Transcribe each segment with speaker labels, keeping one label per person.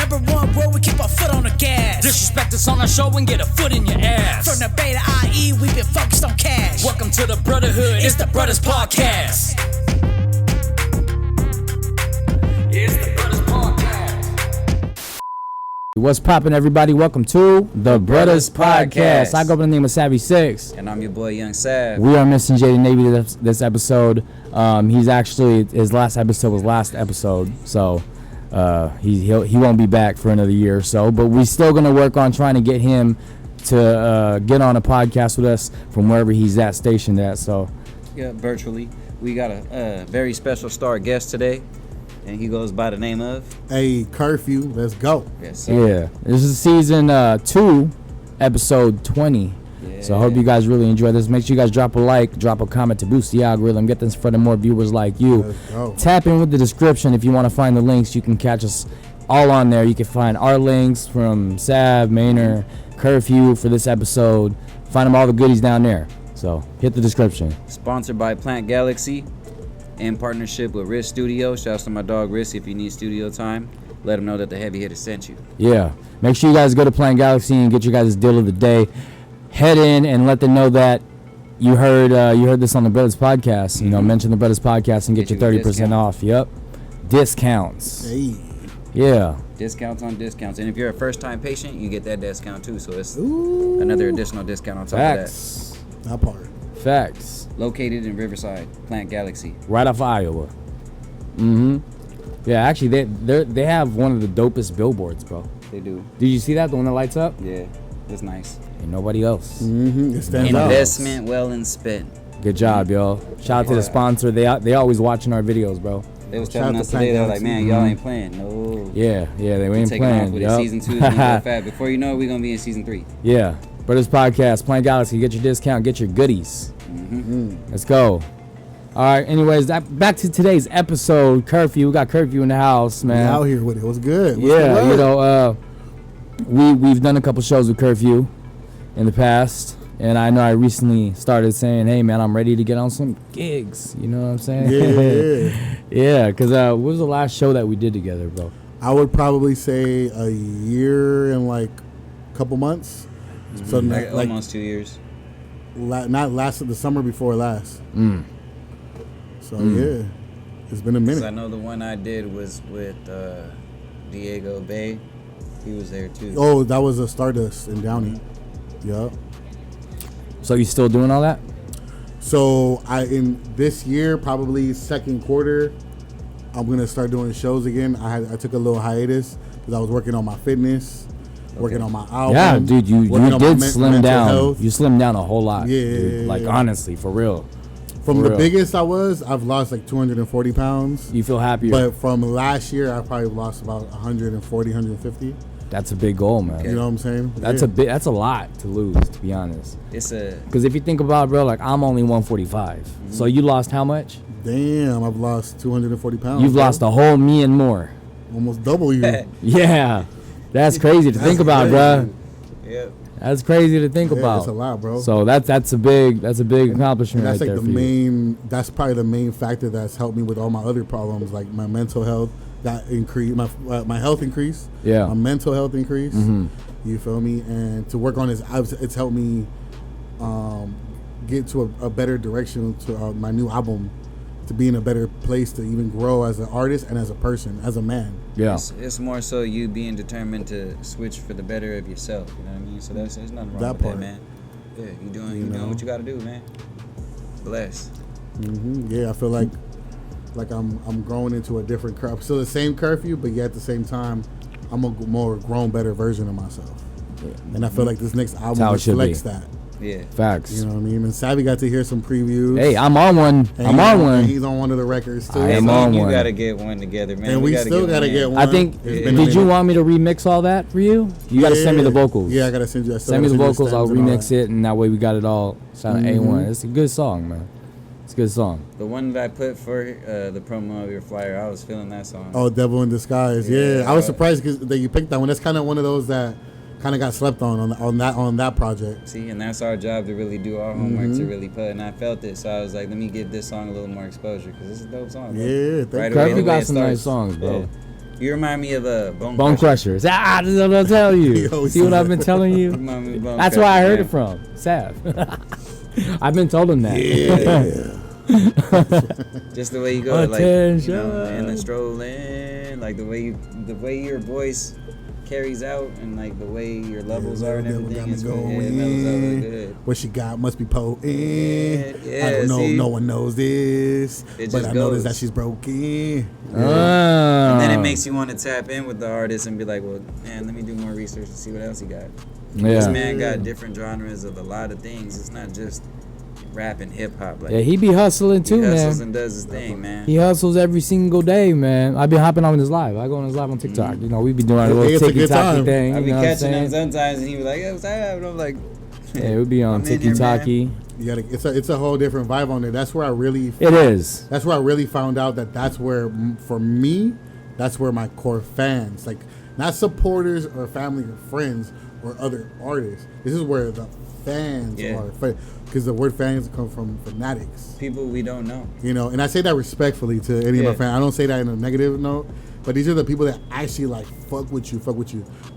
Speaker 1: Number one where we keep our foot on the gas.
Speaker 2: Disrespect us on our show and get a foot in your ass.
Speaker 1: From the Bay to IE, we've been focused on cash.
Speaker 2: Welcome to the Brotherhood, it's the Bruddaz Podcast. It's the Bruddaz Podcast.
Speaker 3: What's poppin', everybody? Welcome to the Bruddaz Podcast. I go by the name of Savvy 6.
Speaker 4: And I'm your boy YUNGSAV.
Speaker 3: We are missing JAYDANAVY this episode. He's actually, his last episode was last episode, so he won't be back for another year or so. But we're still gonna work on trying to get him to get on a podcast with us from wherever he's at, stationed at. So
Speaker 4: Yeah, virtually. We got a very special star guest today, and he goes by the name of...
Speaker 5: Hey, Qurfew, let's go.
Speaker 4: Yes, sir.
Speaker 3: yeah, this is season 2, episode 20. So I hope you guys really enjoy this. Make sure you guys drop a like, drop a comment to boost the algorithm, get this in front of more viewers like you.
Speaker 5: Let's go.
Speaker 3: Tap in with the description if you want to find the links. You can catch us all on there. You can find our links from Sav, MAYNOR, Qurfew for this episode. Find them all the goodies down there. So hit the description.
Speaker 4: Sponsored by Plant Galaxy in partnership with Risk Studio. Shouts to my dog Risk. If you need studio time, let him know that the heavy hitter sent you.
Speaker 3: Yeah. Make sure you guys go to Plant Galaxy and get your guys' deal of the day. Head in and let them know that you heard this on the Bruddaz Podcast. You know, mention the Bruddaz Podcast and get your 30% off. Yep. Discounts.
Speaker 5: Hey.
Speaker 3: Yeah.
Speaker 4: Discounts on discounts. And if you're a first-time patient, you get that discount too. So it's another additional discount on top
Speaker 3: Facts.
Speaker 4: of
Speaker 5: That part.
Speaker 3: Facts.
Speaker 4: that. Located in Riverside, Plant Galaxy.
Speaker 3: Right off Iowa. Mm-hmm. Yeah, actually, they have one of the dopest billboards, bro.
Speaker 4: They do.
Speaker 3: Did you see that? The one that lights up?
Speaker 4: Yeah, it's nice.
Speaker 3: Ain't nobody else.
Speaker 5: Mm-hmm. It stands out.
Speaker 4: Investment well and spent.
Speaker 3: Good job, y'all. Shout out to the sponsor. They always watching our videos, bro.
Speaker 4: They was
Speaker 5: Shout
Speaker 4: telling
Speaker 5: out
Speaker 4: us
Speaker 5: to
Speaker 4: today, they were
Speaker 5: Plant
Speaker 4: like, man, y'all ain't playing. No.
Speaker 3: Yeah, they ain't
Speaker 4: Taking off
Speaker 3: playing.
Speaker 4: with it.
Speaker 3: Yup.
Speaker 4: Season 2 is going to go fast. Before you know it, we're going to be in season 3.
Speaker 3: Yeah. Bruddaz Podcast, Plant Galaxy. Get your discount. Get your goodies. Let's go. All right. Anyways, back to today's episode. Qurfew. We got Qurfew in the house,
Speaker 5: We
Speaker 3: man.
Speaker 5: out here with it. What's good? What's
Speaker 3: Yeah,
Speaker 5: good?
Speaker 3: you know, we've done a couple shows with Qurfew in the past, and I know I recently started saying, "Hey, man, I'm ready to get on some gigs." You know what I'm saying?
Speaker 5: Yeah.
Speaker 3: Yeah. Because what was the last show that we did together, bro?
Speaker 5: I would probably say a year and like a couple months. So
Speaker 4: Like
Speaker 5: like
Speaker 4: almost 2 years.
Speaker 5: not last, the summer before last. So yeah, it's been a
Speaker 4: 'Cause I
Speaker 5: minute.
Speaker 4: know the one I did was with Diego Bay. He was there too.
Speaker 5: Oh, that was a Stardust in Downey. Yup.
Speaker 3: So you still doing all that?
Speaker 5: So in this year, probably second quarter, I'm gonna start doing shows again. I took a little hiatus because I was working on my fitness, working on my album.
Speaker 3: Yeah, dude, you
Speaker 5: working on my
Speaker 3: did slim
Speaker 5: mental
Speaker 3: down.
Speaker 5: health.
Speaker 3: You slimmed down a whole lot.
Speaker 5: Yeah,
Speaker 3: dude.
Speaker 5: yeah,
Speaker 3: Like
Speaker 5: yeah.
Speaker 3: honestly, for real.
Speaker 5: From
Speaker 3: For
Speaker 5: the
Speaker 3: real.
Speaker 5: biggest I've lost like 240 pounds.
Speaker 3: You feel happier.
Speaker 5: But from last year, I probably lost about 140, 150.
Speaker 3: That's a big goal, man.
Speaker 5: You know what I'm saying?
Speaker 3: That's
Speaker 5: Yeah.
Speaker 3: that's a lot to lose, to be honest.
Speaker 4: It's a
Speaker 3: Because if you think about it, bro, like I'm only 145. So you lost how much?
Speaker 5: Damn, I've lost 240 pounds.
Speaker 3: You've
Speaker 5: bro.
Speaker 3: lost a whole me and more.
Speaker 5: Almost double you.
Speaker 3: Yeah, that's crazy to think about, bro.
Speaker 4: yeah.
Speaker 3: That's crazy to think
Speaker 5: Yeah,
Speaker 3: about.
Speaker 5: that's a lot, bro.
Speaker 3: So that's a big accomplishment
Speaker 5: And that's
Speaker 3: right
Speaker 5: like
Speaker 3: there
Speaker 5: the
Speaker 3: for you.
Speaker 5: main. That's probably the main factor that's helped me with all my other problems, like my mental health. That increased my health increased.
Speaker 3: Yeah.
Speaker 5: My mental health increased.
Speaker 3: Mhm.
Speaker 5: You feel me? And to work on this, it's helped me get to a better direction to my new album, to be in a better place to even grow as an artist and as a person, as a man.
Speaker 3: Yeah.
Speaker 4: It's more so you being determined to switch for the better of yourself. You know what I mean? So there's nothing wrong
Speaker 5: That
Speaker 4: with
Speaker 5: part.
Speaker 4: that, man. Yeah, you doing
Speaker 5: You know?
Speaker 4: what you got to do, man. Bless.
Speaker 5: Yeah, I feel like I'm growing into a different curve. Still the same Qurfew, but yet at the same time, I'm a more grown, better version of myself. And I feel like this next album
Speaker 3: how it should
Speaker 5: reflects
Speaker 3: be.
Speaker 5: that.
Speaker 4: Yeah.
Speaker 3: Facts.
Speaker 5: You know what I mean? And Savvy got to hear some previews.
Speaker 3: Hey, I'm on one.
Speaker 5: And
Speaker 3: I'm
Speaker 5: he's
Speaker 3: on
Speaker 5: and
Speaker 3: one.
Speaker 5: He's on one of the records too.
Speaker 3: I am
Speaker 5: So-
Speaker 3: on
Speaker 4: You
Speaker 3: one.
Speaker 4: got to get one together, man.
Speaker 5: And we still got to get one.
Speaker 3: I think.
Speaker 5: It's been a
Speaker 3: Did you
Speaker 5: minute.
Speaker 3: want me to remix all that for you? You got to send me the vocals.
Speaker 5: Yeah, I got to send you. I still
Speaker 3: Send me
Speaker 5: gotta
Speaker 3: the
Speaker 5: you
Speaker 3: vocals. I'll
Speaker 5: stems and all
Speaker 3: remix
Speaker 5: that.
Speaker 3: it, and that way we got it all sounding
Speaker 5: Mhm.
Speaker 3: A1. It's a good song, man. It's a good song.
Speaker 4: The one that I put for the promo of your flyer, I was feeling that song.
Speaker 5: Oh, Devil in Disguise. Yeah,
Speaker 4: Yeah.
Speaker 5: I was surprised that you picked that one. That's kind of one of those that kind of got slept on that project.
Speaker 4: See, and that's our job to really do our homework to really put. And I felt it, so I was like, let me give this song a little more exposure because it's a dope song. Bro.
Speaker 5: Yeah,
Speaker 4: Right
Speaker 5: thank
Speaker 4: away,
Speaker 3: Qurfew
Speaker 4: the way
Speaker 3: got
Speaker 4: it
Speaker 3: some nice
Speaker 4: starts.
Speaker 3: songs, bro.
Speaker 4: You remind me of a
Speaker 3: Bone Crushers. Ah, this is what I'm telling you.
Speaker 5: Yo,
Speaker 3: See what I've been telling you?
Speaker 4: Remind me of Bone
Speaker 3: That's where I heard
Speaker 4: Crusher,
Speaker 3: it from. Sav. I've been told him that.
Speaker 5: Yeah.
Speaker 4: Just the way you go, like, you
Speaker 3: Attention.
Speaker 4: know, and the strolling, like the way your voice carries out, and like the way your levels are and everything. It's good. Yeah, levels are really good.
Speaker 5: What she got must be potent.
Speaker 4: Yeah,
Speaker 5: I don't know.
Speaker 4: see?
Speaker 5: No one knows this,
Speaker 4: It
Speaker 5: but
Speaker 4: just
Speaker 5: I noticed
Speaker 4: goes.
Speaker 5: that she's broken.
Speaker 4: And then it
Speaker 3: Ah.
Speaker 4: makes you want to tap in with the artist and be like, well, man, let me do more research and see what else he got. This
Speaker 3: Yeah.
Speaker 4: man got different genres of a lot of things. It's not just rap and hip hop. Like,
Speaker 3: Yeah, he be hustling too,
Speaker 4: he hustles
Speaker 3: man.
Speaker 4: and does his thing, man.
Speaker 3: He hustles every single day, man. I be hopping on his live. I go on his live on TikTok. You know, we be doing a
Speaker 5: Hey,
Speaker 3: little
Speaker 5: it's a
Speaker 3: ticky
Speaker 5: good
Speaker 3: tacky
Speaker 5: time.
Speaker 3: thing.
Speaker 4: I
Speaker 3: You
Speaker 4: be
Speaker 3: know what I'm
Speaker 4: catching him
Speaker 3: saying?
Speaker 4: sometimes, and he be like, "Yo, what's up?" And I'm like,
Speaker 3: Yeah, we be on
Speaker 4: I'm in
Speaker 3: ticky
Speaker 4: here, man.
Speaker 3: tacky.
Speaker 5: You gotta, it's a whole different vibe on there. That's where I really.
Speaker 3: It is.
Speaker 5: That's where I really found out that that's where, for me, that's where my core fans, like not supporters or family or friends or other artists. This is where the fans
Speaker 4: Yeah.
Speaker 5: are, because the word fans come from fanatics.
Speaker 4: people we don't know.
Speaker 5: You know, and I say that respectfully to any of
Speaker 4: Yeah.
Speaker 5: my fans. I don't say that in a negative note, but these are the people that actually like fuck with you.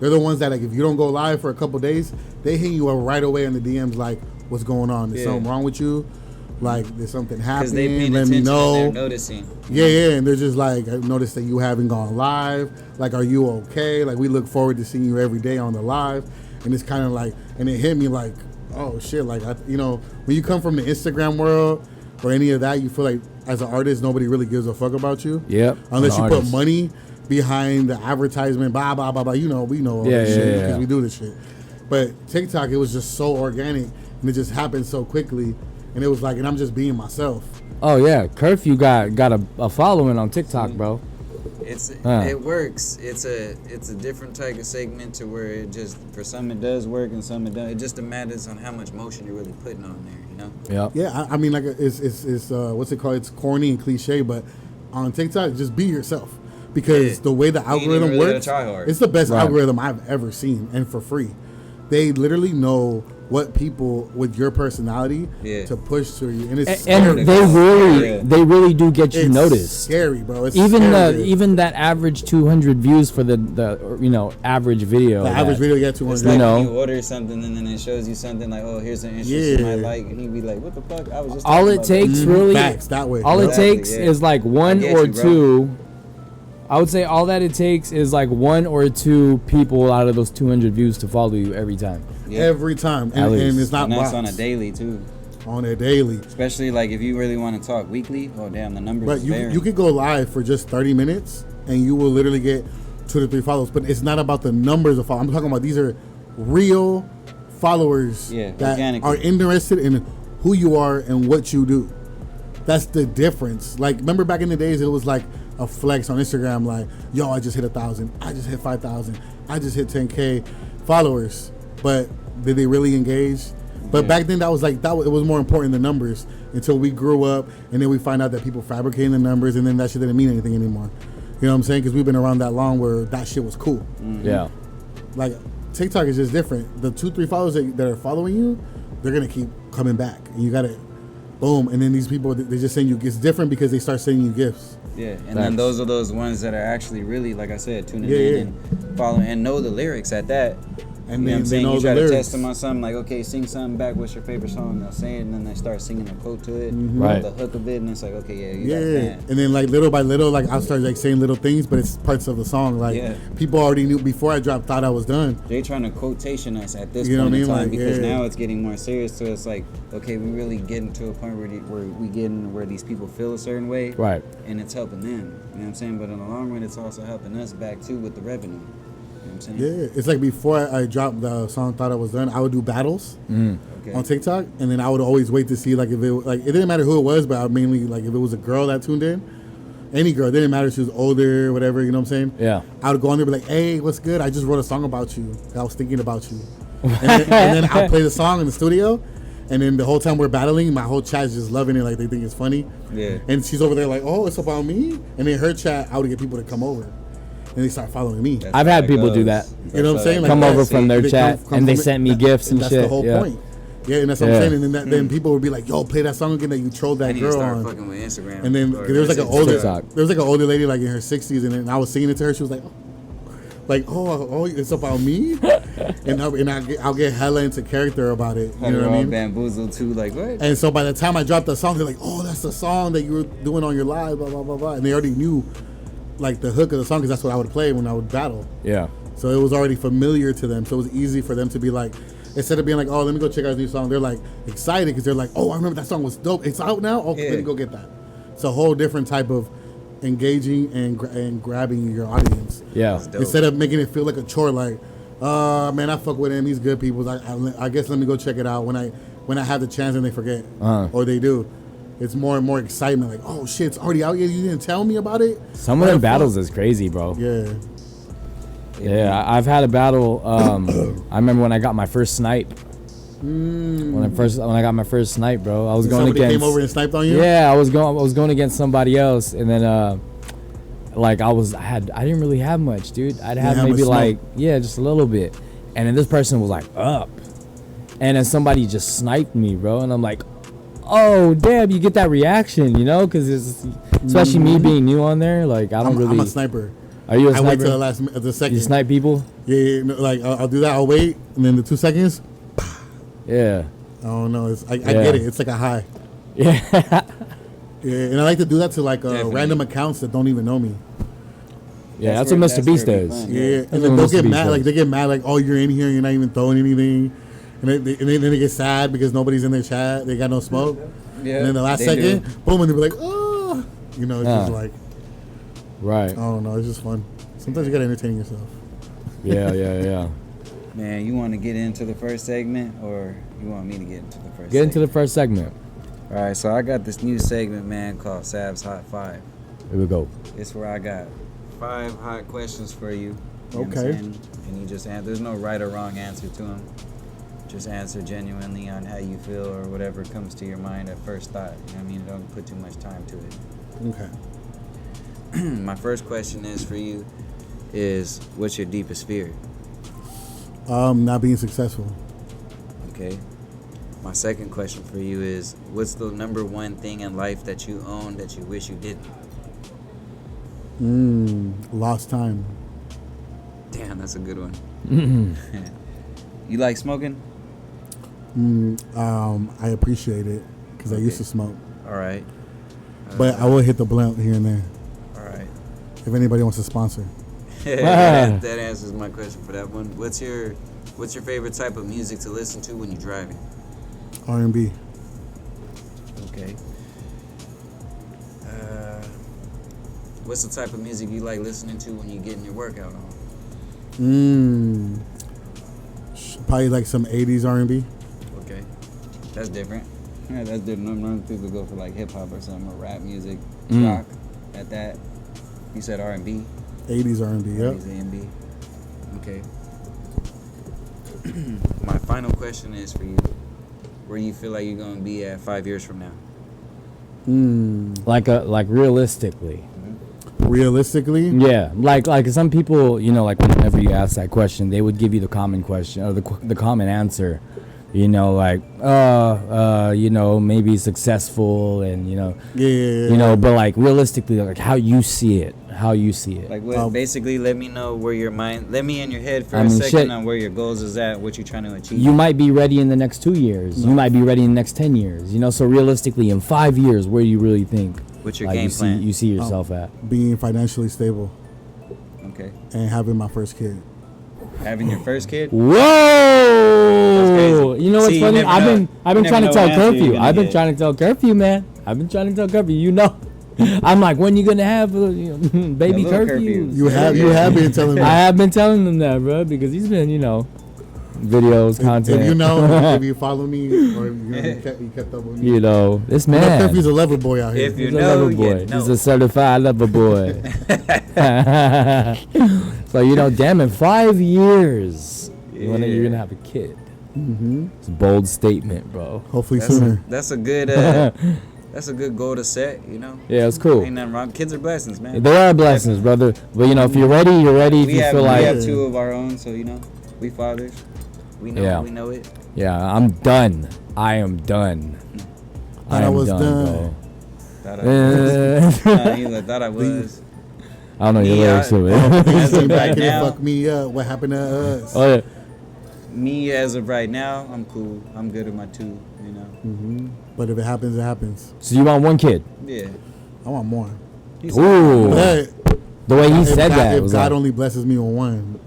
Speaker 5: They're the ones that, like, if you don't go live for a couple days, they hit you up right away in the DMs like, "What's going on? There's
Speaker 4: Yeah.
Speaker 5: something wrong with you? Like, there's something
Speaker 4: Because they
Speaker 5: happening.
Speaker 4: paying
Speaker 5: Let
Speaker 4: attention
Speaker 5: me
Speaker 4: and they're
Speaker 5: know."
Speaker 4: noticing.
Speaker 5: Yeah, and they're just like, "I noticed that you haven't gone live. Like, are you okay? Like, we look forward to seeing you every day on the live." And it's kind of like, and it hit me like, oh shit, like, you know, when you come from the Instagram world or any of that, you feel like as an artist, nobody really gives a fuck about you.
Speaker 3: Yep.
Speaker 5: Unless you
Speaker 3: An
Speaker 5: put
Speaker 3: artist.
Speaker 5: money behind the advertisement, blah, blah, blah, blah. You know, we know all
Speaker 3: Yeah,
Speaker 5: this
Speaker 3: yeah,
Speaker 5: shit
Speaker 3: yeah.
Speaker 5: because we do this shit. But TikTok, it was just so organic and it just happened so quickly. And it was like, and I'm just being myself.
Speaker 3: Oh yeah, Qurfew got a following on TikTok, bro.
Speaker 4: It works. It's a different type of segment to where it just, for some it does work and some it doesn't. It just matters on how much motion you're really putting on there, you know?
Speaker 3: Yep.
Speaker 5: Yeah, I mean, like, it's what's it called? It's corny and cliche, but on TikTok, just be yourself. Because
Speaker 4: Yeah.
Speaker 5: the way the
Speaker 4: You ain't even
Speaker 5: algorithm
Speaker 4: really gotta
Speaker 5: works,
Speaker 4: try hard.
Speaker 5: it's the best
Speaker 3: Right.
Speaker 5: algorithm I've ever seen, and for free. They literally know what people with your personality
Speaker 4: Yeah.
Speaker 5: to push to you, and it's
Speaker 3: And
Speaker 5: scary.
Speaker 4: Yeah.
Speaker 3: they really do get you
Speaker 5: It's
Speaker 3: noticed.
Speaker 5: scary, bro. It's
Speaker 3: Even
Speaker 5: scary.
Speaker 3: even that average 200 views for the you know, average video.
Speaker 5: the average
Speaker 3: that-
Speaker 5: video get
Speaker 4: It's
Speaker 5: 200.
Speaker 4: like
Speaker 3: You know.
Speaker 4: when you order something and then it shows you something like, oh, here's an interest you
Speaker 5: Yeah.
Speaker 4: might like, and he'd be like, what the fuck? I was just
Speaker 3: All
Speaker 4: talking
Speaker 3: it
Speaker 4: about
Speaker 3: takes
Speaker 4: that.
Speaker 3: really
Speaker 5: Facts that way.
Speaker 3: all it
Speaker 4: Exactly,
Speaker 3: takes
Speaker 4: yeah.
Speaker 3: is like one
Speaker 4: get
Speaker 3: or
Speaker 4: you, bro.
Speaker 3: two. I would say all that it takes is like one or two people out of those 200 views to follow you every time.
Speaker 4: Yeah.
Speaker 5: every time,
Speaker 3: At
Speaker 5: and
Speaker 3: least.
Speaker 5: it's not
Speaker 4: And that's
Speaker 5: bots.
Speaker 4: on a daily too.
Speaker 5: On a daily.
Speaker 4: Especially like if you really want to talk weekly. Oh damn, the numbers
Speaker 5: But
Speaker 4: is
Speaker 5: you
Speaker 4: varying.
Speaker 5: could go live for just 30 minutes and you will literally get 2 to 3 followers. But it's not about the numbers of followers. I'm talking about these are real followers
Speaker 4: Yeah,
Speaker 5: that
Speaker 4: organically.
Speaker 5: are interested in who you are and what you do. That's the difference. Like, remember back in the days, it was like a flex on Instagram, like, yo, I just hit 1,000, I just hit 5,000, I just hit 10K followers. But did they really engage? But back then, that was like it was more important than numbers until we grew up, and then we find out that people fabricating the numbers, and then that shit didn't mean anything anymore. You know what I'm saying? Because we've been around that long where that shit was cool.
Speaker 3: Yeah.
Speaker 5: Like, TikTok is just different. The 2-3 followers that are following you, they're gonna keep coming back, and you gotta boom. And then these people, they just send you. It's different because they start sending you gifts.
Speaker 4: Yeah, and
Speaker 3: Facts.
Speaker 4: then those are those ones that are actually really, like I said, tuning
Speaker 5: Yeah,
Speaker 4: in
Speaker 5: yeah.
Speaker 4: and following and know the lyrics at that.
Speaker 5: And
Speaker 4: You know what I'm
Speaker 5: they
Speaker 4: saying?
Speaker 5: know
Speaker 4: You
Speaker 5: the
Speaker 4: try to
Speaker 5: lyrics.
Speaker 4: test them on something like, okay, sing something back. What's your favorite song? They'll say it, and then they start singing a quote to it,
Speaker 3: Right.
Speaker 4: the hook of it, and it's like, okay, yeah, you got a
Speaker 5: Yeah,
Speaker 4: fan.
Speaker 5: and then like little by little, like I'll start like saying little things, but it's parts of the song. Like
Speaker 4: Yeah.
Speaker 5: people already knew before I dropped, thought I was done.
Speaker 4: They trying to quotation us at this
Speaker 5: You know
Speaker 4: point
Speaker 5: what I
Speaker 4: in
Speaker 5: mean?
Speaker 4: time
Speaker 5: Like,
Speaker 4: because
Speaker 5: yeah.
Speaker 4: now it's getting more serious. So it's like, okay, we really getting to a point where we getting where these people feel a certain way,
Speaker 3: Right.
Speaker 4: and it's helping them. You know what I'm saying? But in the long run, it's also helping us back too with the revenue. You know what I'm saying?
Speaker 5: Yeah, it's like before I dropped the song, thought I was done. I would do battles
Speaker 4: Okay.
Speaker 5: on TikTok, and then I would always wait to see like if it didn't matter who it was, but I mainly like if it was a girl that tuned in, any girl, it didn't matter if she was older, whatever. You know what I'm saying?
Speaker 3: Yeah.
Speaker 5: I would go on there and be like, "Hey, what's good? I just wrote a song about you. I was thinking about you." And then I'll play the song in the studio, and then the whole time we're battling, my whole chat is just loving it, like they think it's funny.
Speaker 4: Yeah.
Speaker 5: And she's over there like, "Oh, it's about me." And in her chat, I would get people to come over, and they start following me.
Speaker 4: That's
Speaker 3: I've
Speaker 4: how
Speaker 3: had
Speaker 4: it
Speaker 3: people do
Speaker 4: goes.
Speaker 3: that.
Speaker 5: You know what I'm saying? Like
Speaker 3: Come
Speaker 5: that.
Speaker 3: over from their
Speaker 5: They
Speaker 3: chat,
Speaker 5: come
Speaker 3: and they
Speaker 5: from it.
Speaker 3: sent me gifts and
Speaker 5: that's
Speaker 3: shit.
Speaker 5: the whole
Speaker 3: Yeah.
Speaker 5: point. Yeah, and that's what I'm saying. And then people would be like, "Yo, play that song again that you trolled
Speaker 4: I
Speaker 5: that
Speaker 4: need to
Speaker 5: girl
Speaker 4: start
Speaker 5: on."
Speaker 4: fucking with Instagram.
Speaker 5: And then
Speaker 4: or
Speaker 5: there was like
Speaker 3: TikTok.
Speaker 5: an older lady like in her 60s, and then I was singing it to her. She was like, oh, it's about me, and I'll get hella into character about it. You know what I mean?
Speaker 4: Bamboozled too, like what?
Speaker 5: And so by the time I dropped the song, they're like, "Oh, that's the song that you were doing on your live, blah blah blah blah," and they already knew like the hook of the song because that's what I would play when I would battle.
Speaker 3: Yeah.
Speaker 5: So it was already familiar to them. So it was easy for them to be like, instead of being like, "Oh, let me go check out his new song," they're like excited because they're like, "Oh, I remember that song was dope. It's out now. Okay, let me go get that." It's a whole different type of engaging and grabbing your audience.
Speaker 3: Yeah.
Speaker 5: Instead of making it feel like a chore, like, man, I fuck with him. He's good people. I guess let me go check it out when I have the chance and they forget or they do. It's more and more excitement. Like, oh shit, it's already out yet. You didn't tell me about it.
Speaker 3: Some of them battles is crazy, bro.
Speaker 5: Yeah.
Speaker 3: Yeah, I've had a battle. I remember when I got my first snipe. When I got my first snipe, bro, I was going
Speaker 5: somebody
Speaker 3: against.
Speaker 5: came over and sniped on you.
Speaker 3: Yeah, I was going against somebody else, and then like I didn't really have much, dude. I'd have maybe like just a little bit, and then this person was like up, and then somebody just sniped me, bro, and I'm like, oh damn, you get that reaction, you know, because it's especially me being new on there, like I'm
Speaker 5: a sniper.
Speaker 3: Are you a sniper?
Speaker 5: I wait till the second.
Speaker 3: You snipe people?
Speaker 5: Yeah, no, like I'll do that. I'll wait, and then the 2 seconds.
Speaker 3: Yeah.
Speaker 5: I don't know. I get it. It's like a high.
Speaker 3: Yeah.
Speaker 5: Yeah, and I like to do that to like random accounts that don't even know me.
Speaker 3: Yeah, that's what Mr. Beast does.
Speaker 5: Yeah, and then they'll get mad. Like they get mad. Like, oh, you're in here, and you're not even throwing anything, and then they get sad because nobody's in their chat. They got no smoke. Yeah. And then the last second, boom, and they be like, oh, you know, it's just like.
Speaker 3: Right.
Speaker 5: I don't know. It's just fun. Sometimes you gotta entertain yourself.
Speaker 3: Yeah.
Speaker 4: Man, you want to get into the first segment, or you want me to get into the first?
Speaker 3: Get into the first segment.
Speaker 4: All right, so I got this new segment, man, called Sav's Hot 5.
Speaker 3: Here we go.
Speaker 4: It's where I got 5 hot questions for you. You know what I'm
Speaker 5: Okay.
Speaker 4: saying? And you just answer. There's no right or wrong answer to them. Just answer genuinely on how you feel or whatever comes to your mind at first thought. You know what I mean? Don't put too much time to it.
Speaker 5: Okay.
Speaker 4: My first question is for you is, what's your deepest fear?
Speaker 5: Not being successful.
Speaker 4: Okay. My second question for you is, what's the number one thing in life that you own that you wish you didn't?
Speaker 5: Lost time.
Speaker 4: Damn, that's a good one. You like smoking?
Speaker 5: I appreciate it because I used to smoke.
Speaker 4: All right.
Speaker 5: But I will hit the blunt here and there.
Speaker 4: All right.
Speaker 5: If anybody wants to sponsor.
Speaker 4: that answers my question for that one. What's your favorite type of music to listen to when you're driving?
Speaker 5: R&B.
Speaker 4: Okay. What's the type of music you like listening to when you're getting your workout on?
Speaker 5: Probably like some 80s R&B.
Speaker 4: Okay. That's different. Yeah, that's different. Normally people go for like hip hop or something, or rap music, rock. At that, you said R&B.
Speaker 5: 80s R&B. Yep.
Speaker 4: 80s R&B. Okay. My final question is for you: where do you feel like you're gonna be at 5 years from now?
Speaker 3: Like realistically.
Speaker 5: Realistically?
Speaker 3: Yeah, like some people, you know, like whenever you ask that question, they would give you the common question or the common answer, you know, like you know, maybe successful and you know, you know, but like realistically, like how you see it.
Speaker 4: Like what? Basically, let me know where your mind. Let me in your head for a second on where your goals is at, what you're trying to achieve.
Speaker 3: You might be ready in the next 2 years. You might be ready in the next 10 years. You know, so realistically, in 5 years, where do you really think?
Speaker 4: What's your game plan?
Speaker 3: You see yourself at
Speaker 5: being financially stable.
Speaker 4: Okay.
Speaker 5: And having my first kid.
Speaker 4: Having your first kid?
Speaker 3: Whoa! You know what's funny? I've been trying to tell Qurfew.
Speaker 4: man. I've been trying to
Speaker 3: tell Qurfew. You know, I'm like, when you gonna have baby Qurfew?
Speaker 5: You have been telling me.
Speaker 3: I have been telling them that, bro, because he's been, you know, videos, content.
Speaker 5: If you know, if you follow me, or you kept up with me.
Speaker 3: You know, this man.
Speaker 5: Qurfew's a lover boy out here.
Speaker 4: If you
Speaker 3: He's
Speaker 4: know,
Speaker 3: a lover boy.
Speaker 4: you know.
Speaker 3: He's a certified lover boy. So, you know, damn it, 5 years. You're gonna have a kid. It's a bold statement, bro.
Speaker 5: Hopefully sooner.
Speaker 4: That's a good. That's a good goal to set. You know.
Speaker 3: Yeah, it's cool.
Speaker 4: Ain't nothing wrong. Kids are blessings, man.
Speaker 3: They are blessings, brother. But you know, if you're ready, you're ready. If you feel like
Speaker 4: we have 2 of our own, so you know, we fathers. We know.
Speaker 3: Yeah.
Speaker 4: We know it.
Speaker 3: Yeah, I'm done. I am done.
Speaker 5: Thought I was done.
Speaker 3: bro.
Speaker 4: Thought I was. Thought I was.
Speaker 3: I don't know your
Speaker 4: Yeah,
Speaker 3: lyrics to it.
Speaker 4: As of
Speaker 5: Back
Speaker 4: right
Speaker 5: here,
Speaker 4: now,
Speaker 5: fuck me up. What happened to us?
Speaker 3: Oh yeah.
Speaker 4: me as of right now, I'm cool. I'm good with my 2. You know.
Speaker 5: But if it happens, it happens.
Speaker 3: So you want 1 kid?
Speaker 4: Yeah.
Speaker 5: I want more.
Speaker 3: Ooh.
Speaker 5: But
Speaker 3: The way he
Speaker 5: if
Speaker 3: said
Speaker 5: God,
Speaker 3: that
Speaker 5: if
Speaker 3: was
Speaker 5: God
Speaker 3: like,
Speaker 5: only blesses me with 1,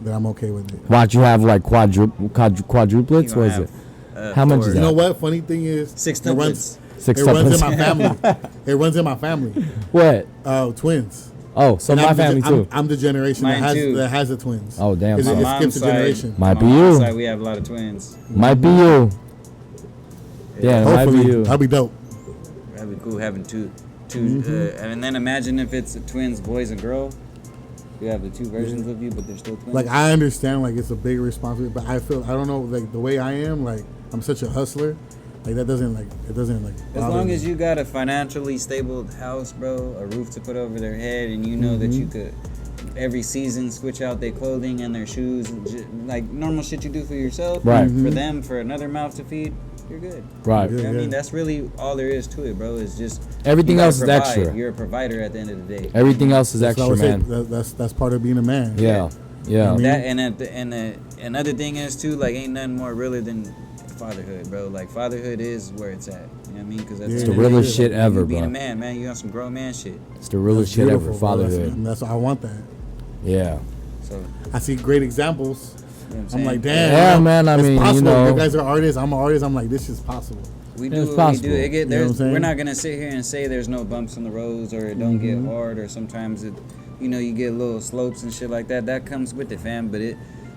Speaker 5: then I'm okay with it.
Speaker 3: why'd you have like quadruplets?
Speaker 4: You
Speaker 3: What
Speaker 4: gonna
Speaker 3: is
Speaker 4: have,
Speaker 3: it? How much is
Speaker 5: You
Speaker 3: that?
Speaker 5: know what? Funny thing is,
Speaker 4: 6
Speaker 5: it runs.
Speaker 4: tuplets.
Speaker 3: 6
Speaker 5: It runs in my
Speaker 3: tuplets.
Speaker 5: family. It runs in my family.
Speaker 3: What?
Speaker 5: Twins.
Speaker 3: Oh, so
Speaker 5: And
Speaker 3: my
Speaker 5: I'm the
Speaker 3: family
Speaker 5: ge-
Speaker 3: too.
Speaker 5: I'm the generation
Speaker 4: Mine too.
Speaker 5: that has the twins.
Speaker 3: Oh, damn,
Speaker 5: It
Speaker 3: son.
Speaker 5: skips
Speaker 4: Mom's
Speaker 5: a
Speaker 4: side-
Speaker 5: generation.
Speaker 3: Might
Speaker 4: my
Speaker 3: be
Speaker 4: mom's
Speaker 3: you.
Speaker 4: side, we have a lot of twins.
Speaker 3: Might be you. Yeah, it might be
Speaker 5: Hopefully,
Speaker 3: you.
Speaker 5: that'll be dope.
Speaker 4: That'd be cool having two. And then imagine if it's twins, boys and girl. You have the 2 versions of you, but they're still twins.
Speaker 5: Like I understand, like it's a big responsibility, but I don't know, like the way I am, like I'm such a hustler, like that doesn't like
Speaker 4: as
Speaker 5: bother
Speaker 4: long
Speaker 5: me.
Speaker 4: as you got a financially stable house, bro, a roof to put over their head, and you know that you could every season switch out their clothing and their shoes, and like normal shit you do for yourself,
Speaker 3: Right.
Speaker 4: For them, for another mouth to feed, you're good.
Speaker 3: Right.
Speaker 4: You know what I
Speaker 5: Yeah.
Speaker 4: mean, that's really all there is to it, bro. It's just
Speaker 3: Everything
Speaker 4: you gotta
Speaker 3: else is
Speaker 4: provide.
Speaker 3: extra.
Speaker 4: You're a provider at the end of the day.
Speaker 3: Everything else is
Speaker 5: That's what I
Speaker 3: extra,
Speaker 5: would say.
Speaker 3: man.
Speaker 5: That's part of being a man.
Speaker 3: Yeah. Yeah.
Speaker 5: I mean,
Speaker 4: That and another thing is too, like, ain't nothing more realer than fatherhood, bro. Like, fatherhood is where it's at. You know what I mean? Because
Speaker 5: It's
Speaker 3: the realest shit ever,
Speaker 4: you being
Speaker 3: bro.
Speaker 4: a man, you got some grown man shit.
Speaker 3: It's the realest shit ever.
Speaker 5: beautiful, bro.
Speaker 3: Fatherhood.
Speaker 5: That's I want that.
Speaker 3: Yeah.
Speaker 4: So,
Speaker 5: I see great examples.
Speaker 4: you know what I'm
Speaker 5: I'm
Speaker 4: saying?
Speaker 5: like, damn.
Speaker 3: Yeah, man, I
Speaker 5: it's
Speaker 3: mean, you
Speaker 5: possible.
Speaker 3: know.
Speaker 5: You guys are artists. I'm an artist. I'm like, this is possible.
Speaker 4: We
Speaker 3: It's
Speaker 4: do what
Speaker 3: possible.
Speaker 4: we do.
Speaker 5: You know what I'm saying?
Speaker 4: We're not gonna sit here and say there's no bumps on the roads or it don't get hard or sometimes it, you get little slopes and shit like that. That comes with it, fam. But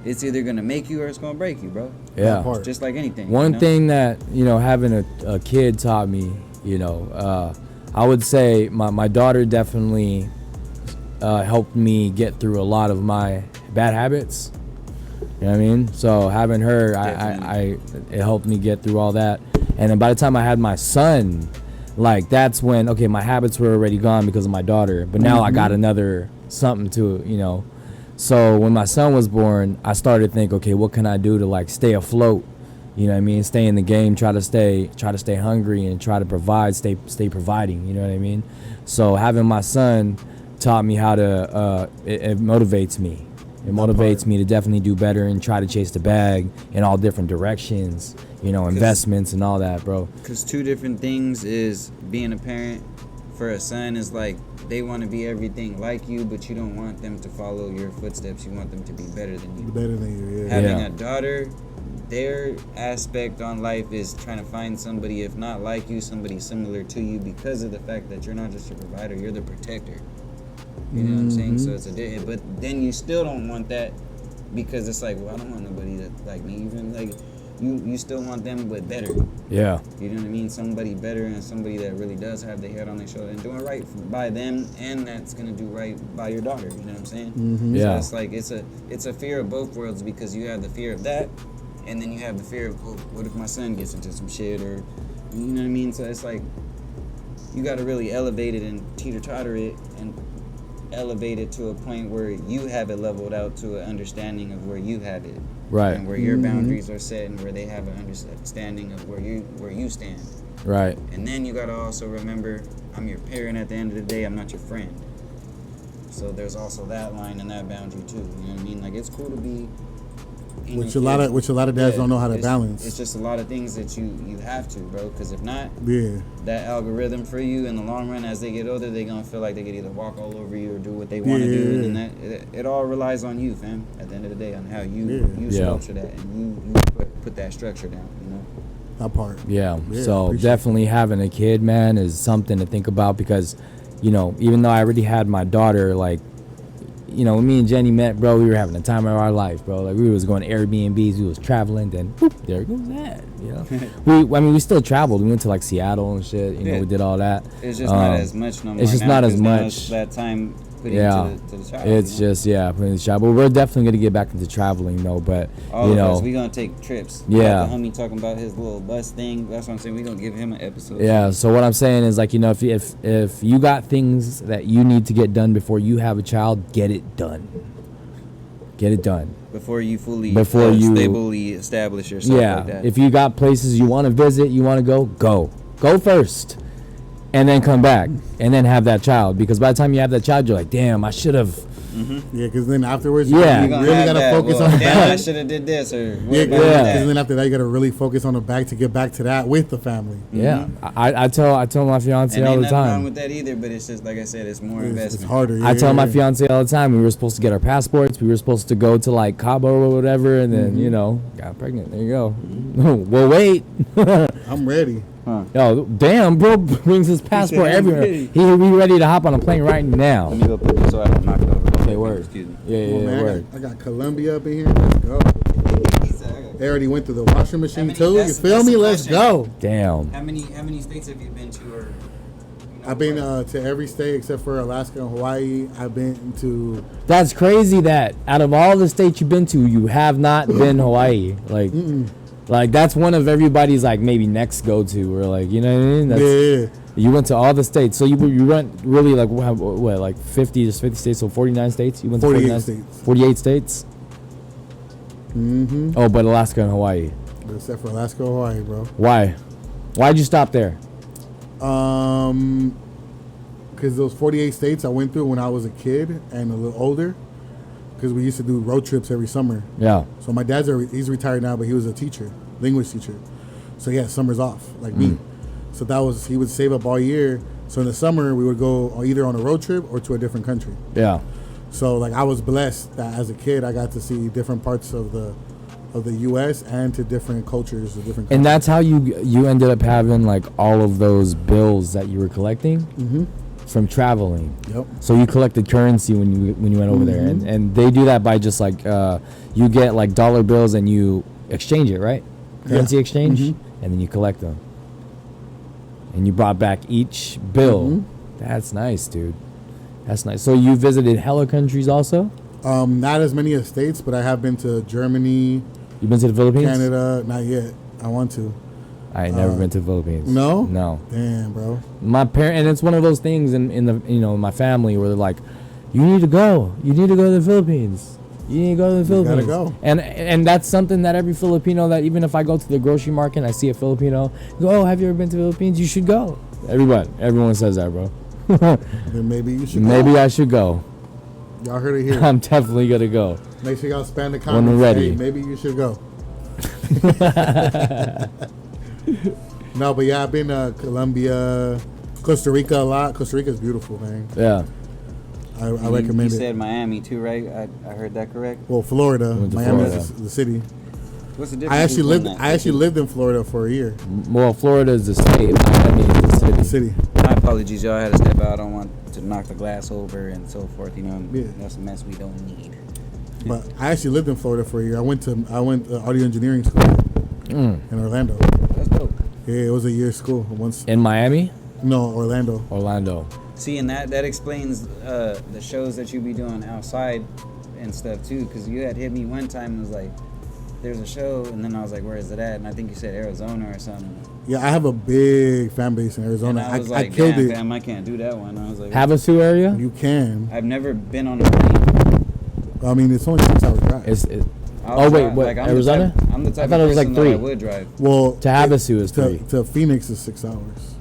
Speaker 4: it's either gonna make you or it's gonna break you, bro.
Speaker 3: Yeah.
Speaker 5: part.
Speaker 4: Just like anything.
Speaker 3: One
Speaker 4: you know?
Speaker 3: thing that, having a kid taught me, I would say my daughter definitely helped me get through a lot of my bad habits. You know what I mean? So having her, it helped me get through all that. And then by the time I had my son, like that's when, okay, my habits were already gone because of my daughter. But now I got another something to. So when my son was born, I started to think, okay, what can I do to like stay afloat? You know what I mean? Stay in the game, try to stay hungry and try to provide, stay providing, you know what I mean? So having my son taught me how to, it motivates me. It motivates me to definitely do better and try to chase the bag in all different directions, investments and all that, bro.
Speaker 4: Because 2 different things is being a parent for a son is like they want to be everything like you, but you don't want them to follow your footsteps. You want them to be better than you.
Speaker 5: Better than you, yeah.
Speaker 4: Having
Speaker 3: Yeah.
Speaker 4: a daughter, their aspect on life is trying to find somebody, if not like you, somebody similar to you, because of the fact that you're not just a provider, you're the protector. You know what I'm saying? So it's but then you still don't want that because it's like, well, I don't want nobody that like me. Even like you still want them, but better.
Speaker 3: Yeah.
Speaker 4: You know what I mean? Somebody better and somebody that really does have their head on their shoulder and doing right by them, and that's gonna do right by your daughter. You know what I'm saying?
Speaker 3: Yeah.
Speaker 4: So it's like it's a fear of both worlds because you have the fear of that, and then you have the fear of, oh, what if my son gets into some shit, or you know what I mean? So it's like you got to really elevate it and teeter-totter it and elevate it to a point where you have it leveled out to an understanding of where you have it.
Speaker 3: Right.
Speaker 4: And where your boundaries are set and where they have an understanding of where you stand.
Speaker 3: Right.
Speaker 4: And then you gotta also remember, I'm your parent at the end of the day, I'm not your friend. So there's also that line and that boundary too. You know what I mean? Like, it's cool to be
Speaker 5: Which a lot of dads don't know how to balance.
Speaker 4: It's just a lot of things that you have to, bro. Because if not,
Speaker 5: Yeah.
Speaker 4: that algorithm for you in the long run, as they get older, they're gonna feel like they could either walk all over you or do what they want to do, and then it all relies on you, fam. At the end of the day, on how you structure that and you put that structure down. You know.
Speaker 5: That part.
Speaker 3: Yeah.
Speaker 5: Yeah,
Speaker 3: So
Speaker 5: appreciate
Speaker 3: definitely having a kid, man, is something to think about because, even though I already had my daughter, like, when me and Jenny met, bro, we were having the time of our life, bro. Like, we was going to Airbnbs, we was traveling, then whoop, there goes that, we still traveled. We went to like Seattle and shit, we did all that.
Speaker 4: It's just not as much no more.
Speaker 3: It's just
Speaker 4: now,
Speaker 3: not as
Speaker 4: 'cause now
Speaker 3: much.
Speaker 4: it's that time put
Speaker 3: Yeah.
Speaker 4: into the child.
Speaker 3: It's just, putting the child. But we're definitely going to get back into traveling, though. But,
Speaker 4: all of us, we gonna take trips.
Speaker 3: Yeah.
Speaker 4: Like the homie talking about his little bus thing. That's what I'm saying. We gonna give him an episode.
Speaker 3: Yeah, so what I'm saying is, like, if you got things that you need to get done before you have a child, get it done. Get it done.
Speaker 4: Before you fully stably establish yourself
Speaker 3: Yeah.
Speaker 4: like that.
Speaker 3: If you got places you want to visit, you want to go first, and then come back, and then have that child. Because by the time you have that child, you're like, damn, I should have.
Speaker 5: Yeah, because then afterwards,
Speaker 3: Yeah.
Speaker 5: you really got to focus on the
Speaker 4: damn, I
Speaker 5: bag.
Speaker 4: should have did this or
Speaker 5: Yeah,
Speaker 4: what about
Speaker 3: Yeah.
Speaker 4: that?
Speaker 5: because then after that, you got to really focus on the bag to get back to that with the family.
Speaker 3: Yeah. I tell my fiance
Speaker 4: And
Speaker 3: all
Speaker 4: ain't
Speaker 3: the
Speaker 4: nothing wrong
Speaker 3: time.
Speaker 4: with that either, but it's just like I said, it's more
Speaker 5: It's
Speaker 4: investment.
Speaker 5: harder.
Speaker 3: I tell my
Speaker 5: yeah.
Speaker 3: fiance all the time, we were supposed to get our passports. We were supposed to go to like Cabo or whatever, and then got pregnant. There you go. Well, wait.
Speaker 5: I'm ready.
Speaker 3: Yo, damn, bro brings his passport
Speaker 4: "I'm
Speaker 3: everywhere.
Speaker 4: ready."
Speaker 3: He ready to hop on a plane right now.
Speaker 4: Let me go put this so I don't knock it over.
Speaker 3: Okay, word.
Speaker 4: Excuse me.
Speaker 3: Yeah,
Speaker 5: Oh, man,
Speaker 3: word.
Speaker 5: I got Colombia up in here. Let's go. They already went through the washing machine too. You feel me? Let's go.
Speaker 3: Damn.
Speaker 4: How many states have you been to? Or
Speaker 5: I've been to every state except for Alaska and Hawaii. I've been to.
Speaker 3: That's crazy that out of all the states you've been to, you have not been Hawaii. Like, like that's one of everybody's like maybe next go to, or like, you know what I mean? That's,
Speaker 5: Yeah.
Speaker 3: You went to all the states, so you went really like what like 50 states, so 49 states. You went to
Speaker 5: 48
Speaker 3: 49
Speaker 5: states.
Speaker 3: 48 states.
Speaker 5: Mm-hmm.
Speaker 3: Oh, but Alaska and Hawaii.
Speaker 5: Except for Alaska and Hawaii, bro.
Speaker 3: Why? Why'd you stop there?
Speaker 5: Because those 48 states I went through when I was a kid and a little older. Because we used to do road trips every summer.
Speaker 3: Yeah.
Speaker 5: So my dad's he's retired now, but he was a teacher, language teacher. So he had summers off, like me. So he would save up all year. So in the summer we would go either on a road trip or to a different country.
Speaker 3: Yeah.
Speaker 5: So like I was blessed that as a kid I got to see different parts of the U.S. and to different cultures, of different.
Speaker 3: And that's how you ended up having like all of those bills that you were collecting from traveling.
Speaker 5: Yep.
Speaker 3: So you collected currency when you went over there, and they do that by just like you get like dollar bills and you exchange it, right? Currency exchange, and then you collect them. And you brought back each bill. That's nice, dude. That's nice. So you visited hella countries also?
Speaker 5: Not as many as states, but I have been to Germany,
Speaker 3: You've been to the Philippines?
Speaker 5: Canada. Not yet. I want to.
Speaker 3: I ain't never been to the Philippines.
Speaker 5: No?
Speaker 3: No.
Speaker 5: Damn, bro.
Speaker 3: My parent, and it's one of those things in the my family where they're like, you need to go. You need to go to the Philippines. You need to go to the Philippines.
Speaker 5: gotta go.
Speaker 3: And that's something that every Filipino, that even if I go to the grocery market and I see a Filipino, go, oh, have you ever been to the Philippines? You should go. Everyone says that, bro.
Speaker 5: Then maybe you should.
Speaker 3: Maybe
Speaker 5: go.
Speaker 3: I should go.
Speaker 5: Y'all heard it here.
Speaker 3: I'm definitely gonna go.
Speaker 5: Make sure y'all spam the
Speaker 3: When
Speaker 5: comments.
Speaker 3: we're ready.
Speaker 5: Hey, maybe you should go. No, but yeah, I've been to Colombia, Costa Rica a lot. Costa Rica is beautiful, man.
Speaker 3: Yeah.
Speaker 5: I recommend
Speaker 4: You
Speaker 5: it.
Speaker 4: said Miami too, right? I heard that correct.
Speaker 5: Well, Florida,
Speaker 3: Went to
Speaker 5: Miami
Speaker 3: Florida.
Speaker 5: is the city.
Speaker 4: What's the difference?
Speaker 5: I actually
Speaker 4: between
Speaker 5: lived.
Speaker 4: that?
Speaker 5: I actually lived in Florida for a year.
Speaker 3: Well, Florida is the state. Miami is the city.
Speaker 5: City.
Speaker 4: My apologies, y'all. I had to step out. I don't want to knock the glass over and so forth. You know,
Speaker 5: Yeah.
Speaker 4: that's a mess we don't need.
Speaker 5: But I actually lived in Florida for a year. I went to audio engineering school in Orlando.
Speaker 4: That's dope.
Speaker 5: Yeah, it was a year school. Once
Speaker 3: In Miami,
Speaker 5: no, Orlando.
Speaker 3: Orlando.
Speaker 4: See, and that explains the shows that you be doing outside and stuff too. Because you had hit me one time and was like, "There's a show," and then I was like, "Where is it at?" And I think you said Arizona or something.
Speaker 5: Yeah, I have a big fan base in Arizona.
Speaker 4: And I was
Speaker 5: I
Speaker 4: like,
Speaker 5: killed
Speaker 4: "Damn,
Speaker 5: it.
Speaker 4: fam, I can't do that one." I was like,
Speaker 3: Havasu area?
Speaker 5: You can.
Speaker 4: "I've never been on a plane."
Speaker 5: I mean, it's only 6 hours drive.
Speaker 3: Oh wait, what?
Speaker 4: I'm
Speaker 3: Arizona?
Speaker 4: The type, I'm the type
Speaker 3: I thought
Speaker 4: of
Speaker 3: it was like
Speaker 4: person that
Speaker 3: 3.
Speaker 4: I would drive.
Speaker 5: Well,
Speaker 3: To Havasu is 3.
Speaker 5: to Phoenix is 6 hours.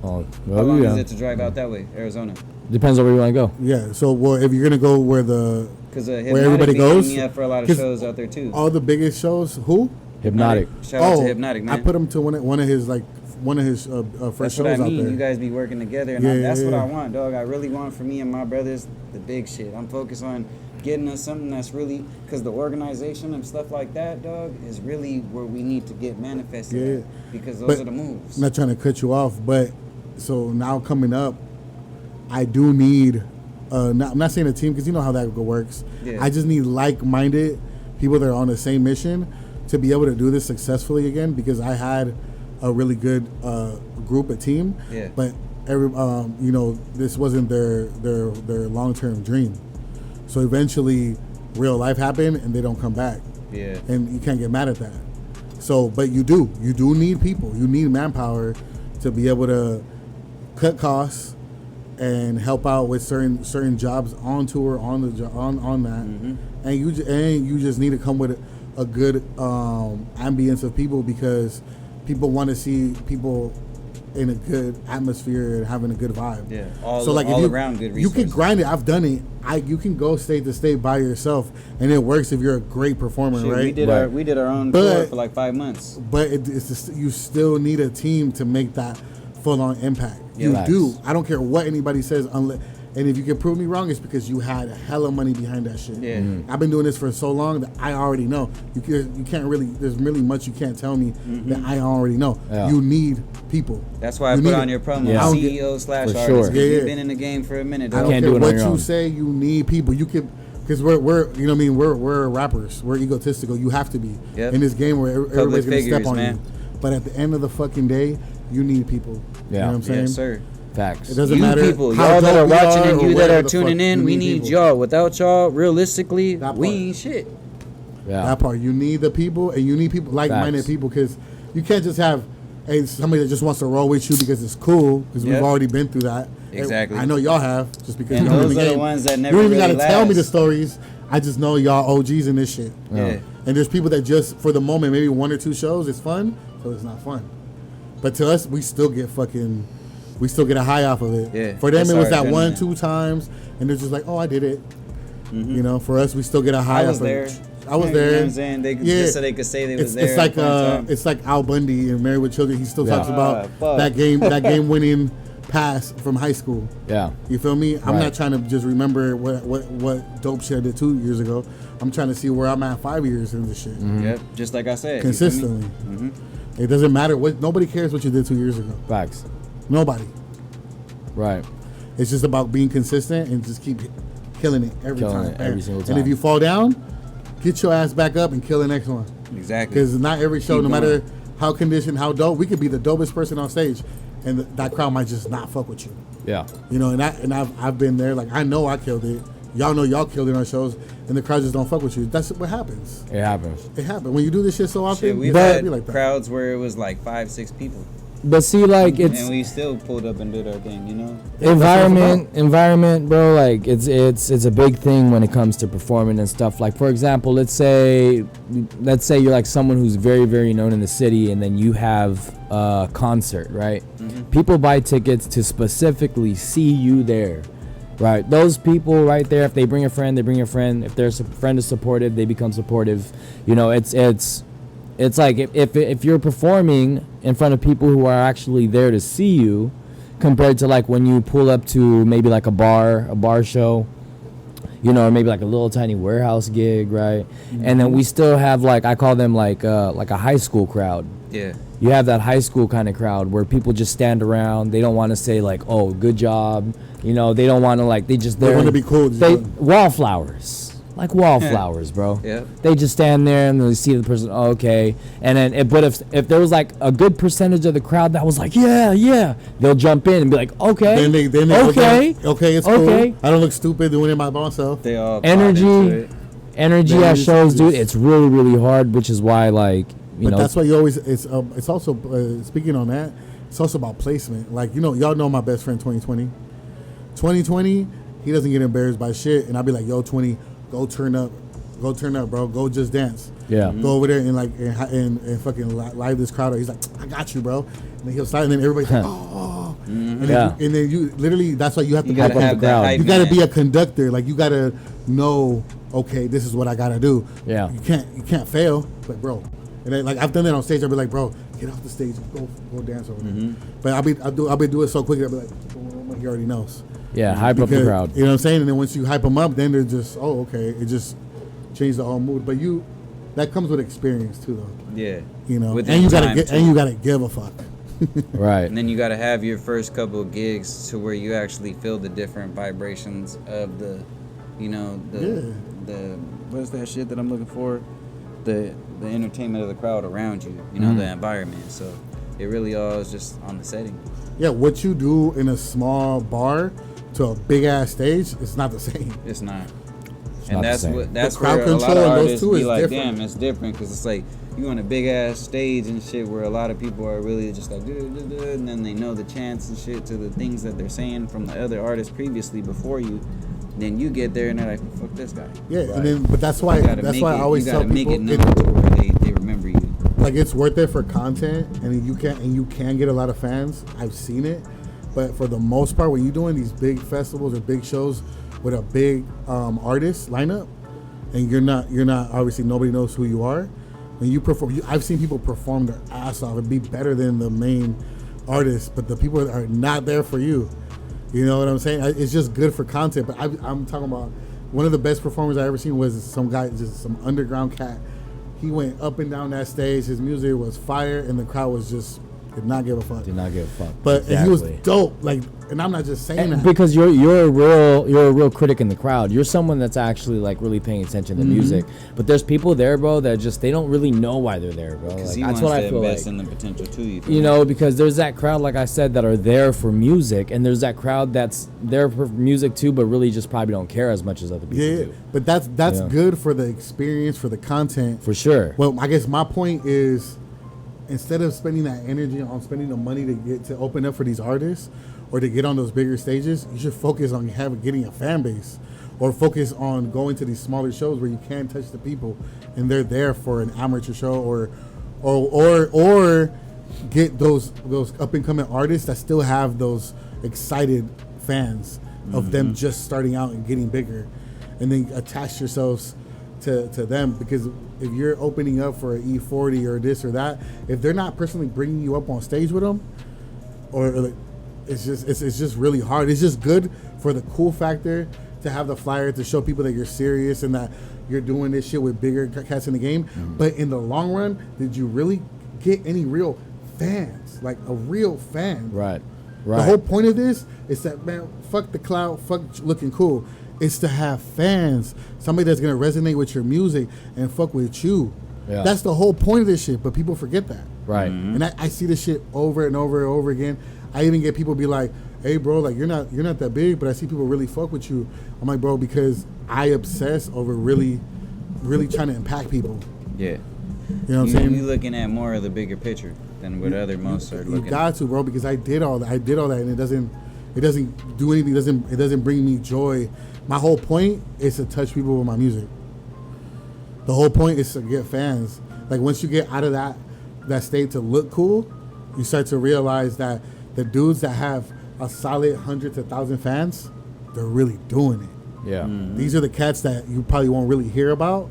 Speaker 3: Oh,
Speaker 4: How
Speaker 3: well,
Speaker 4: long
Speaker 3: yeah.
Speaker 4: is it to drive out that way, Arizona?
Speaker 3: Depends on where you want to go.
Speaker 5: Yeah. So, well, if you're gonna go where
Speaker 4: Because
Speaker 5: everybody goes?
Speaker 4: me up for a lot of
Speaker 5: 'Cause
Speaker 4: shows out there too.
Speaker 5: all the biggest shows, who?
Speaker 3: Hypnotic.
Speaker 4: Shout out to Hypnotic, man.
Speaker 5: I put him to one of his first
Speaker 4: That's
Speaker 5: shows
Speaker 4: what I mean.
Speaker 5: out there.
Speaker 4: You guys be working together, and
Speaker 5: Yeah,
Speaker 4: that's what
Speaker 5: yeah.
Speaker 4: I want, dog. I really want for me and my brothers the big shit. I'm focused on getting us something that's really, because the organization and stuff like that, dog, is really where we need to get manifested.
Speaker 5: Yeah.
Speaker 4: At, because those
Speaker 5: But
Speaker 4: are the moves.
Speaker 5: I'm not trying to cut you off, but so now coming up, I do need. I'm not saying a team because you know how that works.
Speaker 4: Yeah.
Speaker 5: I just need like-minded people that are on the same mission to be able to do this successfully again. Because I had a really good group, a team,
Speaker 4: Yeah.
Speaker 5: but this wasn't their long-term dream. So eventually, real life happened, and they don't come back.
Speaker 4: Yeah.
Speaker 5: And you can't get mad at that. So, but you do need people. You need manpower to be able to cut costs and help out with certain jobs on tour, on that, and you just need to come with a good ambience of people, because people want to see people in a good atmosphere and having a good vibe.
Speaker 4: Yeah, around good resources.
Speaker 5: You can grind it. I've done it. You can go state to state by yourself, and it works if you're a great performer, right?
Speaker 4: We did our own tour for like 5 months.
Speaker 5: But you still need a team to make that full on impact.
Speaker 4: Yeah,
Speaker 5: you
Speaker 3: facts.
Speaker 5: do. I don't care what anybody says, and if you can prove me wrong, it's because you had hella money behind that shit.
Speaker 4: Yeah.
Speaker 5: I've been doing this for so long that I already know. You can't really. There's really much you can't tell me that I already know.
Speaker 3: Yeah.
Speaker 5: You need people.
Speaker 4: That's why I put on your promo,
Speaker 3: Yeah.
Speaker 4: CEO/artist.
Speaker 3: For sure.
Speaker 5: Yeah.
Speaker 4: You've been in the game for a minute.
Speaker 5: I
Speaker 4: Dog.
Speaker 5: don't
Speaker 3: can't
Speaker 5: care
Speaker 3: do it on
Speaker 5: what
Speaker 3: your
Speaker 5: you
Speaker 3: own.
Speaker 5: say. You need people. You can, because we're you know what I mean. We're rappers. We're egotistical. You have to be
Speaker 4: Yep.
Speaker 5: in this game where everybody's gonna
Speaker 4: figures,
Speaker 5: step on
Speaker 4: man.
Speaker 5: you. But at the end of the fucking day, you need people. You know what I'm saying?
Speaker 4: Yes, sir.
Speaker 3: Facts.
Speaker 5: It doesn't
Speaker 4: You
Speaker 5: matter.
Speaker 4: people,
Speaker 5: how
Speaker 4: y'all that are
Speaker 5: dope we
Speaker 4: watching and
Speaker 5: or
Speaker 4: you that
Speaker 5: whatever
Speaker 4: are
Speaker 5: the
Speaker 4: tuning
Speaker 5: fuck,
Speaker 4: in,
Speaker 5: you
Speaker 4: we
Speaker 5: need
Speaker 4: need
Speaker 5: people.
Speaker 4: y'all. Without y'all, realistically,
Speaker 5: That
Speaker 4: we
Speaker 5: part.
Speaker 4: ain't shit.
Speaker 3: Yeah.
Speaker 5: That part. You need the people, and you need people, like-minded
Speaker 3: Facts.
Speaker 5: people, because you can't just have somebody that just wants to roll with you because it's cool, because
Speaker 4: Yep.
Speaker 5: we've already been through that.
Speaker 4: Exactly.
Speaker 5: I know y'all have, just because
Speaker 4: And
Speaker 5: you're in
Speaker 4: those
Speaker 5: the
Speaker 4: are the
Speaker 5: game.
Speaker 4: ones that
Speaker 5: You
Speaker 4: never
Speaker 5: don't even
Speaker 4: really
Speaker 5: gotta tell me the
Speaker 4: last.
Speaker 5: stories. I just know y'all OGs in this shit.
Speaker 4: Yeah.
Speaker 5: And there's people that just, for the moment, maybe 1 or 2 shows, it's fun, so it's not fun. But to us, we still get a high off of it.
Speaker 4: Yeah,
Speaker 5: For them,
Speaker 4: that's
Speaker 5: it was
Speaker 4: our
Speaker 5: that 1,
Speaker 4: adrenaline.
Speaker 5: 2 times, and they're just like, oh, I did it. You know, for us, we still get a high
Speaker 4: I was
Speaker 5: off
Speaker 4: there.
Speaker 5: of it. I was
Speaker 4: You
Speaker 5: there.
Speaker 4: know what I'm saying? Just so they could say they was there.
Speaker 5: It's like
Speaker 4: at one time.
Speaker 5: it's like Al Bundy in Married with Children. He still talks about
Speaker 4: fuck.
Speaker 5: that game winning pass from high school.
Speaker 3: Yeah.
Speaker 5: You feel me? I'm
Speaker 3: Right.
Speaker 5: not trying to just remember what dope shit I did 2 years ago. I'm trying to see where I'm at 5 years in this shit.
Speaker 4: Yep, just like I said. you feel me?
Speaker 5: Consistently. It doesn't matter what. Nobody cares what you did 2 years ago.
Speaker 3: Facts.
Speaker 5: Nobody.
Speaker 3: Right.
Speaker 5: It's just about being consistent and just keep killing it every
Speaker 3: Killing
Speaker 5: time.
Speaker 3: it every single
Speaker 5: And
Speaker 3: time.
Speaker 5: if you fall down, get your ass back up and kill the next one.
Speaker 4: Exactly.
Speaker 5: Because not every show,
Speaker 4: Keep
Speaker 5: no matter
Speaker 4: going.
Speaker 5: how conditioned, how dope, we could be the dopest person on stage, and that crowd might just not fuck with you.
Speaker 3: Yeah.
Speaker 5: You know, and I've been there. Like, I know I killed it. Y'all know y'all killed it on shows, and the crowd just don't fuck with you. That's what happens.
Speaker 3: It happens.
Speaker 5: It happens when you do this shit so often.
Speaker 4: Shit, we've
Speaker 5: you gotta
Speaker 4: had
Speaker 5: be like that.
Speaker 4: crowds where it was like 5-6 people,
Speaker 3: But see, like, it's
Speaker 4: and we still pulled up and did our thing. You know.
Speaker 3: environment, bro. Like, it's a big thing when it comes to performing and stuff. Like, for example, let's say you're like someone who's very, very known in the city, and then you have a concert, right? People buy tickets to specifically see you there. Right, those people right there. If they bring a friend, they bring a friend. If their friend is supportive, they become supportive. You know, it's like if you're performing in front of people who are actually there to see you, compared to like when you pull up to maybe like a bar show, you know, or maybe like a little tiny warehouse gig, right? And then we still have, like, I call them like a high school crowd.
Speaker 4: Yeah.
Speaker 3: You have that high school kind of crowd where people just stand around. They don't want to say like, "Oh, good job." You know, they don't want to, like, they
Speaker 5: want to be cool.
Speaker 3: Wallflowers, like wallflowers, bro.
Speaker 4: Yeah.
Speaker 3: They just stand there and they see the person. Oh, okay. And then, but if there was like a good percentage of the crowd that was like, yeah, they'll jump in and be like, okay,
Speaker 5: Then they
Speaker 3: okay,
Speaker 5: it's cool.
Speaker 3: okay.
Speaker 5: I don't look stupid doing it by myself.
Speaker 4: They all bought into
Speaker 3: energy
Speaker 4: it.
Speaker 3: at
Speaker 5: Then
Speaker 3: shows, dude.
Speaker 5: just-
Speaker 3: It's really, really hard, which is why, like, you
Speaker 5: But
Speaker 3: know,
Speaker 5: that's why you always. It's also speaking on that. It's also about placement. Like, you know, y'all know my best friend 2020. 2020, he doesn't get embarrassed by shit, and I'll be like, "Yo, 20, go turn up, bro. Go just dance.
Speaker 3: Yeah.
Speaker 5: Go over there and like and fucking live this crowd." He's like, "I got you, bro." And then he'll start, and then everybody's like, "Oh." And,
Speaker 3: Yeah.
Speaker 5: and then you literally, that's why you have to
Speaker 4: You
Speaker 5: hype
Speaker 4: gotta
Speaker 5: up
Speaker 4: have
Speaker 5: the
Speaker 4: that
Speaker 5: crowd.
Speaker 4: hype
Speaker 5: You gotta
Speaker 4: man.
Speaker 5: be a conductor. Like, you gotta know, okay, this is what I gotta do.
Speaker 3: Yeah.
Speaker 5: You can't fail. Like, bro. And then, like, I've done that on stage. I'll be like, bro, get off the stage, go dance over there. But I'll be doing it so quick. I'll be like, oh, he already knows.
Speaker 3: yeah, hype up the
Speaker 5: Because,
Speaker 3: crowd.
Speaker 5: You know what I'm saying? And then once you hype them up, then they're just, oh, okay. It just changed the whole mood. But that comes with experience too, though.
Speaker 4: Yeah.
Speaker 5: You know,
Speaker 4: Within
Speaker 5: and you gotta
Speaker 4: time,
Speaker 5: get,
Speaker 4: too.
Speaker 5: and you gotta give a fuck.
Speaker 3: Right.
Speaker 4: And then you got to have your first couple of gigs to where you actually feel the different vibrations of the, you know, the what's that shit that I'm looking for? The entertainment of the crowd around you, you know, the environment. So it really all is just on the setting.
Speaker 5: Yeah, what you do in a small bar to a big ass stage, it's not the same.
Speaker 4: It's not. And
Speaker 3: not the
Speaker 4: that's
Speaker 3: same.
Speaker 4: what that's
Speaker 5: The crowd
Speaker 4: where a lot
Speaker 5: control
Speaker 4: of
Speaker 5: in those
Speaker 4: artists
Speaker 5: two
Speaker 4: be
Speaker 5: is
Speaker 4: like,
Speaker 5: different.
Speaker 4: damn, it's different because it's like you on a big ass stage and shit where a lot of people are really just like, and then they know the chants and shit to the things that they're saying from the other artists previously before you. Then you get there and they're like, fuck this guy.
Speaker 5: Yeah, and then but that's why I always tell
Speaker 4: make
Speaker 5: people
Speaker 4: it known to where they remember you.
Speaker 5: like it's worth it for content, and you can get a lot of fans. I've seen it, but for the most part, when you're doing these big festivals or big shows with a big artist lineup, and you're not obviously nobody knows who you are. When you perform, I've seen people perform their ass off and be better than the main artist, but the people are not there for you. You know what I'm saying? It's just good for content. But I'm talking about one of the best performers I ever seen was some guy, just some underground cat. He went up and down that stage. His music was fire, and the crowd was just did not give a fuck.
Speaker 3: Did not give a fuck.
Speaker 5: But and he was
Speaker 3: Exactly.
Speaker 5: dope. Like, and I'm not just saying that.
Speaker 3: Because you're a real critic in the crowd. You're someone that's actually like really paying attention to music. But there's people there, bro, that just they don't really know why they're there, bro.
Speaker 4: Because
Speaker 3: Like,
Speaker 4: he
Speaker 3: that's
Speaker 4: wants
Speaker 3: what
Speaker 4: to
Speaker 3: I feel
Speaker 4: invest
Speaker 3: like.
Speaker 4: in the potential too.
Speaker 3: You know, because there's that crowd, like I said, that are there for music, and there's that crowd that's there for music too, but really just probably don't care as much as other people
Speaker 5: Yeah,
Speaker 3: do.
Speaker 5: but that's
Speaker 3: Yeah.
Speaker 5: good for the experience, for the content.
Speaker 3: For sure.
Speaker 5: Well, I guess my point is, instead of spending that energy on spending the money to get to open up for these artists or to get on those bigger stages, you should focus on getting a fan base, or focus on going to these smaller shows where you can touch the people and they're there for an amateur show, or get those up and coming artists that still have those excited fans of them just starting out and getting bigger, and then attach yourselves to them. Because if you're opening up for an E40 or this or that, if they're not personally bringing you up on stage with them, or it's just really hard. It's just good for the cool factor to have the flyer to show people that you're serious and that you're doing this shit with bigger cats in the game. But in the long run, did you really get any real fans, like a real fan?
Speaker 3: Right.
Speaker 5: The whole point of this is that, man, fuck the clout, fuck looking cool. It's to have fans, somebody that's gonna resonate with your music and fuck with you.
Speaker 3: Yeah.
Speaker 5: That's the whole point of this shit, but people forget that.
Speaker 3: Right.
Speaker 5: And I see this shit over and over and over again. I even get people be like, hey bro, like you're not that big, but I see people really fuck with you. I'm like, bro, because I obsess over really trying to impact people.
Speaker 4: Yeah.
Speaker 5: You know what I'm saying?
Speaker 4: You looking at more of the bigger picture than what other most are
Speaker 5: You
Speaker 4: looking
Speaker 5: got to, bro, because I did all that, and it doesn't do anything. It doesn't bring me joy. My whole point is to touch people with my music. The whole point is to get fans. Like, once you get out of that state to look cool, you start to realize that the dudes that have a solid 100 to 1,000 fans, they're really doing it.
Speaker 3: Yeah.
Speaker 5: These are the cats that you probably won't really hear about,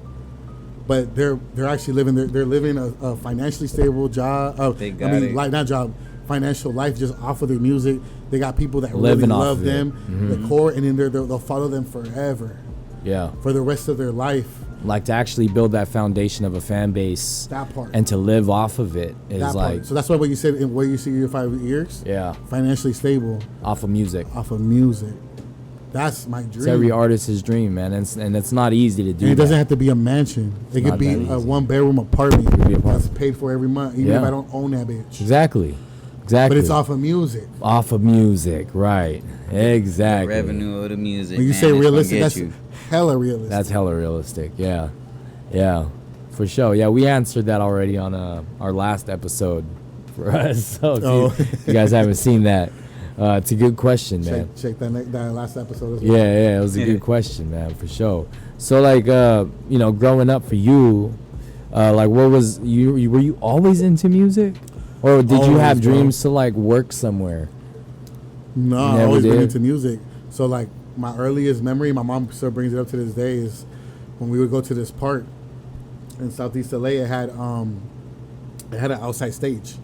Speaker 5: but they're actually living they're living a financially stable job.
Speaker 4: They got it.
Speaker 5: Like, not job, financial life just off of their music. They got people that
Speaker 3: Living
Speaker 5: really
Speaker 3: off
Speaker 5: love
Speaker 3: of it.
Speaker 5: them, the core, and then they'll follow them forever
Speaker 3: Yeah.
Speaker 5: for the rest of their life.
Speaker 3: Like, to actually build that foundation of a fan base
Speaker 5: That part.
Speaker 3: and to live off of it is
Speaker 5: That
Speaker 3: like,
Speaker 5: part. So that's why when you said in where you see your 5 years,
Speaker 3: yeah,
Speaker 5: financially stable
Speaker 3: off of music.
Speaker 5: off of music. That's my dream.
Speaker 3: It's every artist's dream, man, and it's not easy to do.
Speaker 5: And it doesn't
Speaker 3: that.
Speaker 5: have to be a mansion. It
Speaker 3: not
Speaker 5: could be
Speaker 3: that
Speaker 5: a
Speaker 3: easy.
Speaker 5: 1-bedroom apartment
Speaker 3: be an
Speaker 5: that's
Speaker 3: apartment.
Speaker 5: paid for every month, even
Speaker 3: Yeah.
Speaker 5: if I don't own that bitch.
Speaker 3: Exactly.
Speaker 5: But it's off of music.
Speaker 3: Off of music, right? Exactly.
Speaker 4: revenue of the music.
Speaker 5: When you
Speaker 4: man,
Speaker 5: say
Speaker 4: it's gonna
Speaker 5: realistic,
Speaker 4: get
Speaker 5: that's
Speaker 4: you.
Speaker 5: hella realistic.
Speaker 3: That's hella realistic. Yeah, yeah, for sure. Yeah, we answered that already on our last episode for us. So if you guys haven't seen that, it's a good question, man.
Speaker 5: check that last episode as well.
Speaker 3: Yeah, it was a good question, man, for sure. So, like, growing up for you, like, what was you? Were you always into music, or did you
Speaker 5: Always,
Speaker 3: have
Speaker 5: bro.
Speaker 3: dreams to like work somewhere?
Speaker 5: No,
Speaker 3: You
Speaker 5: I
Speaker 3: never
Speaker 5: always been
Speaker 3: did?
Speaker 5: into music. So like my earliest memory, my mom still brings it up to this day, is when we would go to this park in Southeast LA. It had an outside stage.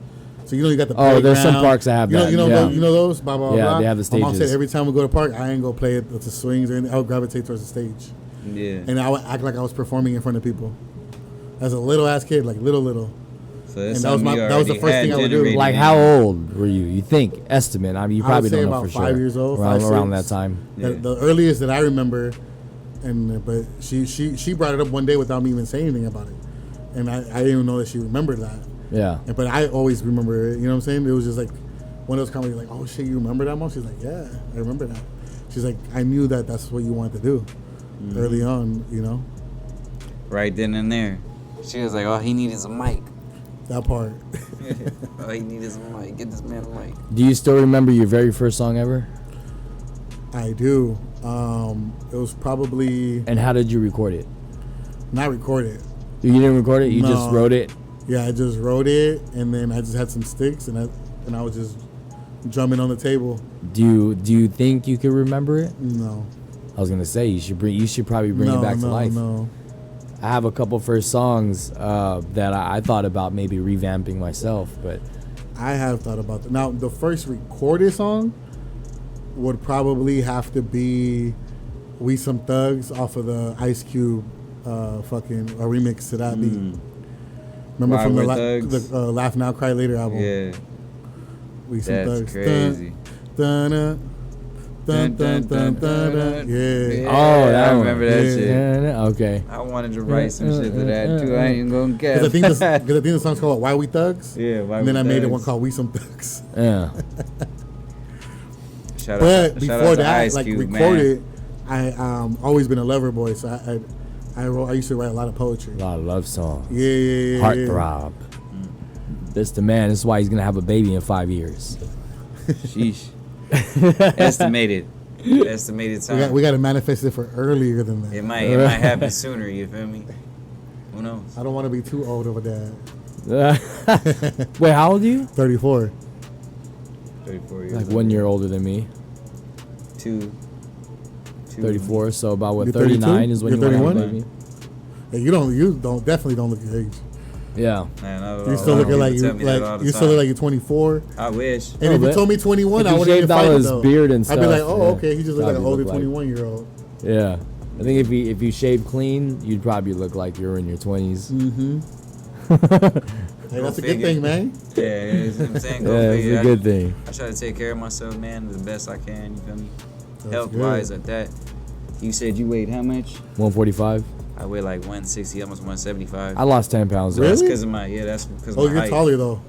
Speaker 5: So you got the playground.
Speaker 3: Oh, there's some parks that have that,
Speaker 5: You know
Speaker 3: yeah.
Speaker 5: those. Blah blah
Speaker 3: Yeah,
Speaker 5: blah.
Speaker 3: they have the
Speaker 5: My mom said
Speaker 3: stages.
Speaker 5: every time we go to park, I ain't go play it to swings or anything. I would gravitate towards the stage,
Speaker 4: Yeah.
Speaker 5: and I would act like I was performing in front of people. As a little ass kid, like little.
Speaker 4: So that's
Speaker 5: And that was
Speaker 4: something you
Speaker 5: that was the
Speaker 4: already
Speaker 5: first
Speaker 4: had
Speaker 5: thing I would do.
Speaker 4: generated
Speaker 3: Like,
Speaker 4: in
Speaker 3: how
Speaker 4: you.
Speaker 3: old were you? You think estimate? I mean, you
Speaker 5: I would
Speaker 3: probably
Speaker 5: say
Speaker 3: don't know
Speaker 5: about
Speaker 3: for
Speaker 5: 5
Speaker 3: sure.
Speaker 5: years old,
Speaker 3: around
Speaker 5: 5, 6.
Speaker 3: that time.
Speaker 4: Yeah.
Speaker 5: The earliest that I remember, but she brought it up one day without me even saying anything about it, and I didn't even know that she remembered that.
Speaker 3: Yeah.
Speaker 5: But I always remember it. You know what I'm saying? It was just like one of those conversations, like, oh shit, you remember that, Mom? She's like, yeah, I remember that. She's like, I knew that's what you wanted to do. early on, you know.
Speaker 4: Right then and there. She was like, all he needed is a mic.
Speaker 5: That part.
Speaker 4: All he needed is a mic. Get this man a mic.
Speaker 3: Do you still remember your very first song ever?
Speaker 5: I do. It was probably
Speaker 3: And how did you record it?
Speaker 5: not recorded.
Speaker 3: You didn't record it. You
Speaker 5: No.
Speaker 3: just wrote it.
Speaker 5: Yeah, I just wrote it, and then I just had some sticks, and I was just drumming on the table.
Speaker 3: Do you think you could remember it?
Speaker 5: No.
Speaker 3: I was gonna say you should probably bring it back to life.
Speaker 5: No.
Speaker 3: I have a couple first songs that I thought about maybe revamping myself, but
Speaker 5: I have thought about that. Now, the first recorded song would probably have to be "We Some Thugs" off of the Ice Cube fucking a remix to that beat. Remember
Speaker 4: Why
Speaker 5: from
Speaker 4: We're
Speaker 5: the
Speaker 4: Thugs?
Speaker 5: Laugh Now Cry Later album?
Speaker 4: Yeah.
Speaker 5: We Some
Speaker 4: That's
Speaker 5: Thugs.
Speaker 4: crazy.
Speaker 5: Dun, dun, dun, dun, dun, dun, dun. Yeah.
Speaker 3: Oh, that
Speaker 4: I
Speaker 3: one.
Speaker 4: remember that
Speaker 5: Yeah.
Speaker 4: shit.
Speaker 3: Okay.
Speaker 4: I wanted to write some shit to that too. I ain't gonna
Speaker 5: Because
Speaker 4: cap.
Speaker 5: I think the song's called "Why We Thugs."
Speaker 4: Yeah, Why
Speaker 5: And then
Speaker 4: We
Speaker 5: I made it
Speaker 4: Thugs.
Speaker 5: one called "We Some Thugs."
Speaker 3: Yeah.
Speaker 4: Shout
Speaker 5: But
Speaker 4: out
Speaker 5: before
Speaker 4: to
Speaker 5: that,
Speaker 4: Ice
Speaker 5: like
Speaker 4: Cube,
Speaker 5: recorded, I always been a lover boy, so I used to write a lot of poetry.
Speaker 3: A lot of love songs.
Speaker 5: Yeah.
Speaker 3: Heartthrob. This the man. This is why he's gonna have a baby in 5 years.
Speaker 4: Sheesh. Estimated time.
Speaker 5: We got to manifest it for earlier than that.
Speaker 4: It might happen sooner. You feel me? Who knows?
Speaker 5: I don't want to be too old of a dad.
Speaker 3: Wait, how old are you?
Speaker 5: 34.
Speaker 4: 34 years.
Speaker 3: Like
Speaker 4: old.
Speaker 3: 1 year older than me.
Speaker 4: Two.
Speaker 3: 34. So about what?
Speaker 5: You're
Speaker 3: 39
Speaker 5: 32?
Speaker 3: is when
Speaker 5: You're
Speaker 3: you want to
Speaker 5: 31?
Speaker 3: have a baby.
Speaker 5: Hey, you definitely don't look your age.
Speaker 3: Yeah.
Speaker 4: Man,
Speaker 5: You still looking like you still look like you're 24.
Speaker 4: I wish.
Speaker 5: And if you told me 21,
Speaker 3: If
Speaker 5: I
Speaker 3: you
Speaker 5: wouldn't even
Speaker 3: shaved all
Speaker 5: fight it,
Speaker 3: his
Speaker 5: though.
Speaker 3: beard and
Speaker 5: I'd be like,
Speaker 3: stuff,
Speaker 5: oh,
Speaker 3: yeah.
Speaker 5: okay, he just look like an
Speaker 3: Probably
Speaker 5: older
Speaker 3: look like-
Speaker 5: 21-year-old.
Speaker 3: Yeah. I think if you shave clean, you'd probably look like you're in your 20s.
Speaker 5: Hey, that's a good
Speaker 4: figure.
Speaker 5: thing, man.
Speaker 4: Yeah, you know what I'm saying?
Speaker 3: Yeah,
Speaker 4: Go
Speaker 3: it's
Speaker 4: figure.
Speaker 3: a good thing.
Speaker 4: I try to take care of myself, man, the best I can. You feel me?
Speaker 5: That's
Speaker 4: Health
Speaker 5: good.
Speaker 4: wise at that. You said you weighed how much?
Speaker 3: 145.
Speaker 4: I weigh like 160, almost 175.
Speaker 3: I lost 10 pounds.
Speaker 5: Really?
Speaker 4: That's because of my that's because of
Speaker 5: Oh,
Speaker 4: my
Speaker 5: you're
Speaker 4: height.
Speaker 5: taller though.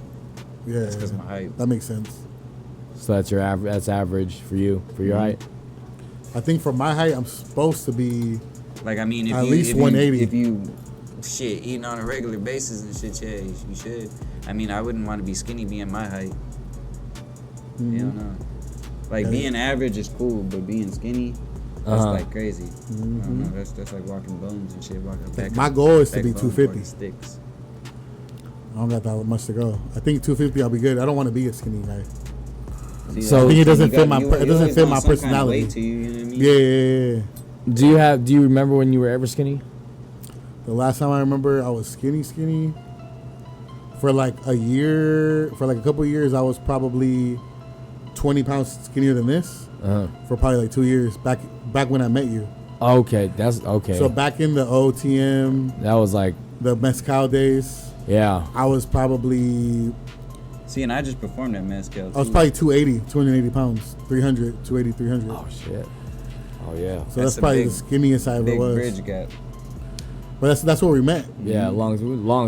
Speaker 5: Yeah,
Speaker 4: That's because of my height.
Speaker 5: that makes sense.
Speaker 3: So that's your average. That's average for you, for your height.
Speaker 5: I think for my height, I'm supposed to be.
Speaker 4: Like I mean, if
Speaker 5: At
Speaker 4: you
Speaker 5: least
Speaker 4: if
Speaker 5: 180.
Speaker 4: You, if you shit eating on a regular basis and shit, yeah, you should. I mean, I wouldn't want to be skinny being my height. You don't know. Like
Speaker 5: Yeah.
Speaker 4: being average is cool, but being skinny, that's
Speaker 3: Uh-huh.
Speaker 4: like crazy. I don't know. That's like walking bones and shit. Walking back.
Speaker 5: My goal is to be
Speaker 4: backbone
Speaker 5: 250.
Speaker 4: for the Sticks.
Speaker 5: I don't got that much to go. I think 250, I'll be good. I don't want to be a skinny guy.
Speaker 4: See,
Speaker 3: So-
Speaker 4: that's
Speaker 3: I think
Speaker 5: it
Speaker 4: the
Speaker 5: doesn't
Speaker 4: thing,
Speaker 5: fit my
Speaker 4: you
Speaker 5: it doesn't
Speaker 4: always
Speaker 5: fit
Speaker 4: want
Speaker 5: my
Speaker 4: some kind of
Speaker 5: personality.
Speaker 4: weight to you, you know what I mean?
Speaker 5: Yeah.
Speaker 3: Do you remember when you were ever skinny?
Speaker 5: The last time I remember, I was skinny. For like a year, for like a couple of years, I was probably 20 pounds skinnier than this. For probably like 2 years back when I met you.
Speaker 3: Okay, that's okay.
Speaker 5: So back in the OTM,
Speaker 3: that was like,
Speaker 5: the Mezcal days,
Speaker 3: yeah.
Speaker 5: I was probably
Speaker 4: See, and I just performed at Mezcal.
Speaker 5: I was probably 280 pounds, 300, 280, 300.
Speaker 3: Oh shit. Oh yeah.
Speaker 5: So that's
Speaker 4: That's a
Speaker 5: probably
Speaker 4: big-
Speaker 5: the skinniest I ever
Speaker 4: big
Speaker 5: was.
Speaker 4: bridge gap.
Speaker 5: But that's where we met.
Speaker 3: Yeah, long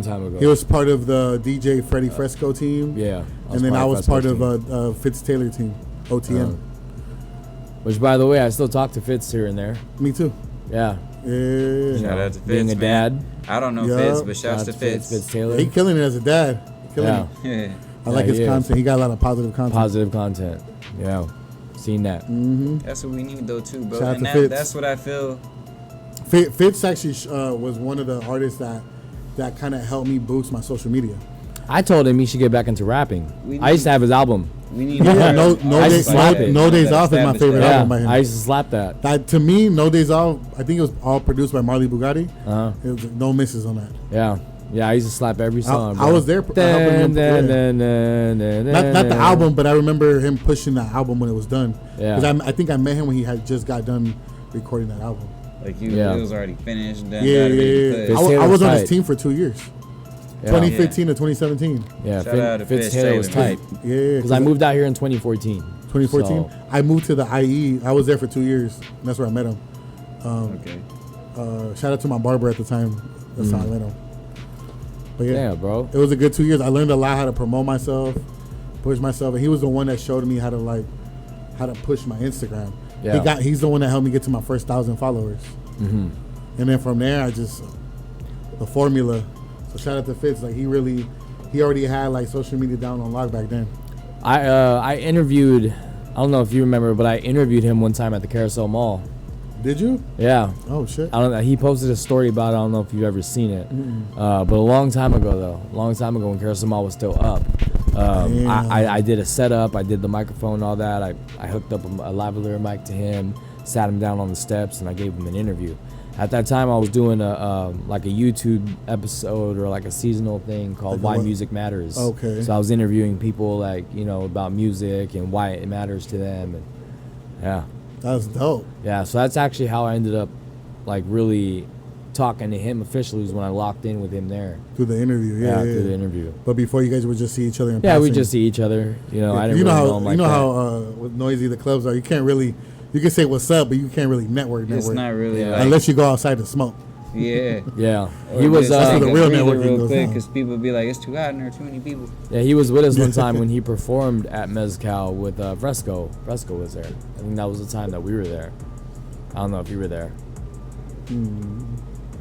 Speaker 3: time ago.
Speaker 5: He was part of the DJ Freddie Fresco team.
Speaker 3: Yeah.
Speaker 5: And then I was part of
Speaker 3: Fresco's team.
Speaker 5: Fitz Taylor team, OTM.
Speaker 3: Which, by the way, I still talk to Fitz here and there.
Speaker 5: Me too.
Speaker 3: Yeah.
Speaker 5: Yeah.
Speaker 4: Shout out to Fitz,
Speaker 3: Being a
Speaker 4: man.
Speaker 3: dad.
Speaker 4: I don't know
Speaker 5: Yeah.
Speaker 4: Fitz, but
Speaker 3: Shout
Speaker 4: shouts
Speaker 3: out
Speaker 4: to
Speaker 3: to
Speaker 4: Fitz.
Speaker 3: Fitz Taylor.
Speaker 5: He killing it as a dad. Killing
Speaker 3: Yeah.
Speaker 5: it.
Speaker 4: Yeah.
Speaker 5: I like
Speaker 3: Yeah,
Speaker 5: his
Speaker 3: he is.
Speaker 5: content. He got a lot of positive content.
Speaker 3: Positive content. Yeah. Seen that.
Speaker 4: That's what we need though too, bro.
Speaker 5: Shout out
Speaker 4: And
Speaker 5: to Fitz.
Speaker 4: that's what I feel.
Speaker 5: Fitz actually was one of the artists that kind of helped me boost my social media.
Speaker 3: I told him he should get back into rapping.
Speaker 4: We
Speaker 3: I used to have his album.
Speaker 4: We need
Speaker 5: Yeah,
Speaker 4: more
Speaker 5: no
Speaker 3: I
Speaker 5: days,
Speaker 3: just slap it.
Speaker 5: no days off is my favorite
Speaker 3: Yeah.
Speaker 5: album by him.
Speaker 3: I used to slap that.
Speaker 5: That to me, No Days Off. I think it was all produced by Marley Bugatti.
Speaker 3: Uh-huh.
Speaker 5: It was no misses on that.
Speaker 3: Yeah. Yeah, I used to slap every song.
Speaker 5: I was there helping him. Not the album, but I remember him pushing that album when it was done.
Speaker 3: Yeah.
Speaker 5: Because I think I met him when he had just got done recording that album.
Speaker 4: Like you,
Speaker 3: Yeah.
Speaker 4: it was already finished. Done,
Speaker 5: Yeah,
Speaker 4: got it ready to
Speaker 5: yeah.
Speaker 4: push.
Speaker 3: Fitz
Speaker 5: I was on his
Speaker 3: tight.
Speaker 5: team for 2 years.
Speaker 3: Yeah.
Speaker 5: 2015 to 2017.
Speaker 3: Yeah,
Speaker 4: Shout out to
Speaker 3: Fitz
Speaker 4: Fitz
Speaker 3: Taylor was
Speaker 4: Taylor,
Speaker 3: tight.
Speaker 4: man.
Speaker 5: Yeah,
Speaker 3: Because I moved out here in 2014.
Speaker 5: 2014.
Speaker 3: So-
Speaker 5: I moved to the IE. I was there for 2 years. And that's where I met him.
Speaker 4: Okay.
Speaker 5: Shout out to my barber at the time. That's how I met him. But
Speaker 3: Yeah, bro.
Speaker 5: it was a good 2 years. I learned a lot how to promote myself, push myself, and he was the one that showed me how to push my Instagram.
Speaker 3: Yeah.
Speaker 5: He's the one that helped me get to my first 1,000 followers. And then from there, I just the formula. So shout out to Fitz. Like he already had like social media down on lock back then.
Speaker 3: I interviewed. I don't know if you remember, but I interviewed him one time at the Carousel Mall.
Speaker 5: Did you?
Speaker 3: Yeah.
Speaker 5: Oh shit.
Speaker 3: I don't know. He posted a story about it. I don't know if you've ever seen it. But a long time ago, though. A long time ago when Carousel Mall was still up. I did a setup. I did the microphone and all that. I hooked up a lavalier mic to him, sat him down on the steps, and I gave him an interview. At that time, I was doing like a YouTube episode or like a seasonal thing called Why Music Matters.
Speaker 5: Okay.
Speaker 3: So I was interviewing people like, about music and why it matters to them. And yeah.
Speaker 5: That was dope.
Speaker 3: Yeah, so that's actually how I ended up like really talking to him officially, was when I locked in with him there.
Speaker 5: Through the interview, yeah.
Speaker 3: Through the interview.
Speaker 5: But before you guys would just see each other in
Speaker 3: Yeah,
Speaker 5: passing.
Speaker 3: we just see each other. I didn't really know him like that.
Speaker 5: how with noisy the clubs are. You can't really, you can say what's up, but you can't really network.
Speaker 4: It's not really like,
Speaker 5: unless you go outside to smoke.
Speaker 4: yeah.
Speaker 3: Yeah,
Speaker 4: Or
Speaker 3: he was.
Speaker 4: just take
Speaker 5: the
Speaker 4: a
Speaker 5: real
Speaker 4: breather
Speaker 5: networking
Speaker 4: real
Speaker 5: goes
Speaker 4: quick
Speaker 5: on.
Speaker 4: because people be like, it's too hot and there are too many people.
Speaker 3: Yeah, he was with us one time when he performed at Mezcal with Fresco. Fresco was there. I think that was the time that we were there. I don't know if you were there.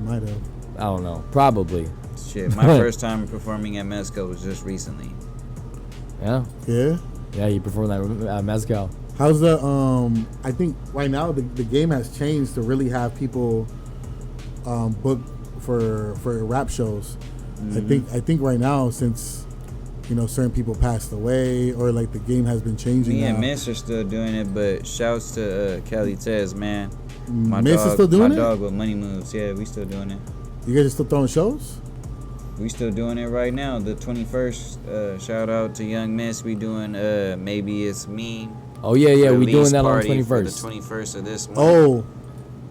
Speaker 5: Might have.
Speaker 3: I don't know. Probably.
Speaker 4: Shit, my first time performing at Mezco was just recently.
Speaker 3: Yeah.
Speaker 5: Yeah.
Speaker 3: Yeah, he performed at Mezcal.
Speaker 5: How's the I think right now the game has changed to really have people book for rap shows. I think right now, since certain people passed away or like the game has been changing.
Speaker 4: Me
Speaker 5: now.
Speaker 4: and Miss are still doing it, but shouts to Kelly Tez, man. My
Speaker 5: Miss is still doing
Speaker 4: my
Speaker 5: it?
Speaker 4: dog with Money Moves. Yeah, we still doing it.
Speaker 5: You guys are still throwing shows?
Speaker 4: We still doing it right now. The 21st. Shout out to Young Miss. We doing Maybe It's Me.
Speaker 3: Oh yeah, we
Speaker 4: release
Speaker 3: doing that on
Speaker 4: party
Speaker 3: 21st.
Speaker 4: for the 21st of this month.
Speaker 5: Oh,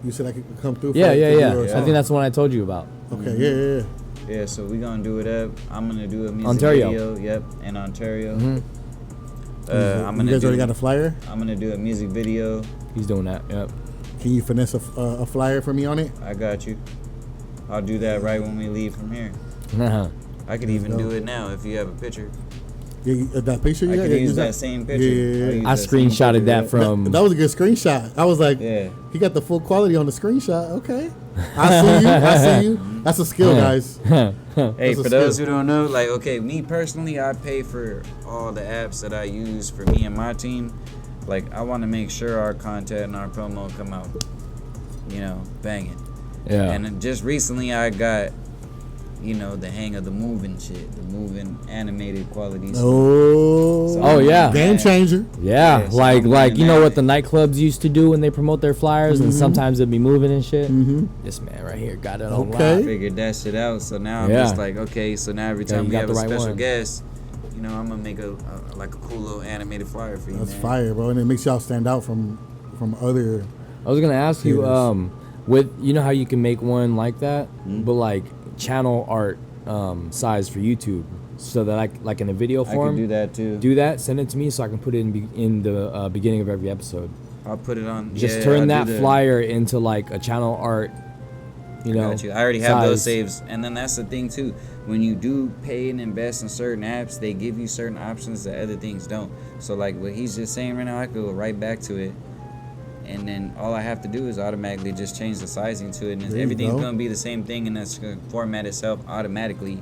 Speaker 5: you said I could come through.
Speaker 3: Yeah.
Speaker 5: for you or
Speaker 3: I
Speaker 5: something?
Speaker 3: think that's the one I told you about.
Speaker 5: Okay, yeah.
Speaker 4: Yeah, so we gonna do it up. I'm gonna do a music
Speaker 3: Ontario.
Speaker 4: video. Yep, in Ontario.
Speaker 3: Mhm.
Speaker 4: I'm
Speaker 5: You
Speaker 4: gonna
Speaker 5: guys already
Speaker 4: do.
Speaker 5: got a flyer?
Speaker 4: I'm gonna do a music video.
Speaker 3: He's doing that. Yep.
Speaker 5: Can you finesse a flyer for me on it?
Speaker 4: I got you. I'll do that right when we leave from here. I could even
Speaker 5: go.
Speaker 4: do it now if you have a picture.
Speaker 5: Yeah, that picture you
Speaker 4: I
Speaker 5: got?
Speaker 4: could
Speaker 5: Yeah,
Speaker 4: use
Speaker 5: use
Speaker 4: that same picture.
Speaker 5: Yeah.
Speaker 4: I'll use
Speaker 3: I
Speaker 4: that same
Speaker 3: screenshotted
Speaker 4: picture,
Speaker 3: that
Speaker 4: yeah.
Speaker 3: from.
Speaker 5: That was a good screenshot. I was like,
Speaker 4: Yeah.
Speaker 5: he got the full quality on the screenshot. Okay. I see you. That's a skill, guys.
Speaker 4: Hey,
Speaker 5: That's a
Speaker 4: for those
Speaker 5: skill.
Speaker 4: who don't know, like, okay, me personally, I pay for all the apps that I use for me and my team. Like, I want to make sure our content and our promo come out, banging.
Speaker 3: Yeah.
Speaker 4: And then just recently, I got, the hang of the moving shit, the moving animated qualities.
Speaker 3: Oh, yeah.
Speaker 5: Game changer.
Speaker 3: Yeah,
Speaker 4: Yeah, so
Speaker 3: like
Speaker 4: I'm
Speaker 3: like
Speaker 4: doing
Speaker 3: you know
Speaker 4: that.
Speaker 3: what the nightclubs used to do when they promote their flyers, and sometimes it'd be moving and shit.
Speaker 5: Mm-hmm.
Speaker 3: This man right here got it on
Speaker 5: Okay.
Speaker 4: I
Speaker 3: lock.
Speaker 4: figured that shit out. So now I'm
Speaker 3: Yeah.
Speaker 4: just like, okay, so now every
Speaker 3: Yeah,
Speaker 4: time
Speaker 3: you
Speaker 4: we
Speaker 3: got
Speaker 4: have
Speaker 3: the
Speaker 4: a
Speaker 3: right
Speaker 4: special
Speaker 3: one.
Speaker 4: guest, I'm going to make a cool little animated flyer for you,
Speaker 5: That's
Speaker 4: man.
Speaker 5: fire, bro. And it makes y'all stand out from other.
Speaker 3: I was gonna ask you,
Speaker 5: Theaters.
Speaker 3: with how you can make one like that,
Speaker 4: Mm-hmm.
Speaker 3: but like channel art size for YouTube, so that like in a video
Speaker 4: I
Speaker 3: form.
Speaker 4: can do that too.
Speaker 3: Do that. Send it to me so I can put it in the beginning of every episode.
Speaker 4: I'll put it on.
Speaker 3: Just
Speaker 4: yeah,
Speaker 3: turn
Speaker 4: I'll
Speaker 3: that
Speaker 4: do the-
Speaker 3: flyer into like a channel art.
Speaker 4: Got you. I already have those
Speaker 3: size.
Speaker 4: saves. And then that's the thing too. When you do pay and invest in certain apps, they give you certain options that other things don't. So like what he's just saying right now, I could go right back to it. And then all I have to do is automatically just change the sizing to it. And
Speaker 5: There you
Speaker 4: everything's
Speaker 5: go.
Speaker 4: going to be the same thing, and that's going to format itself automatically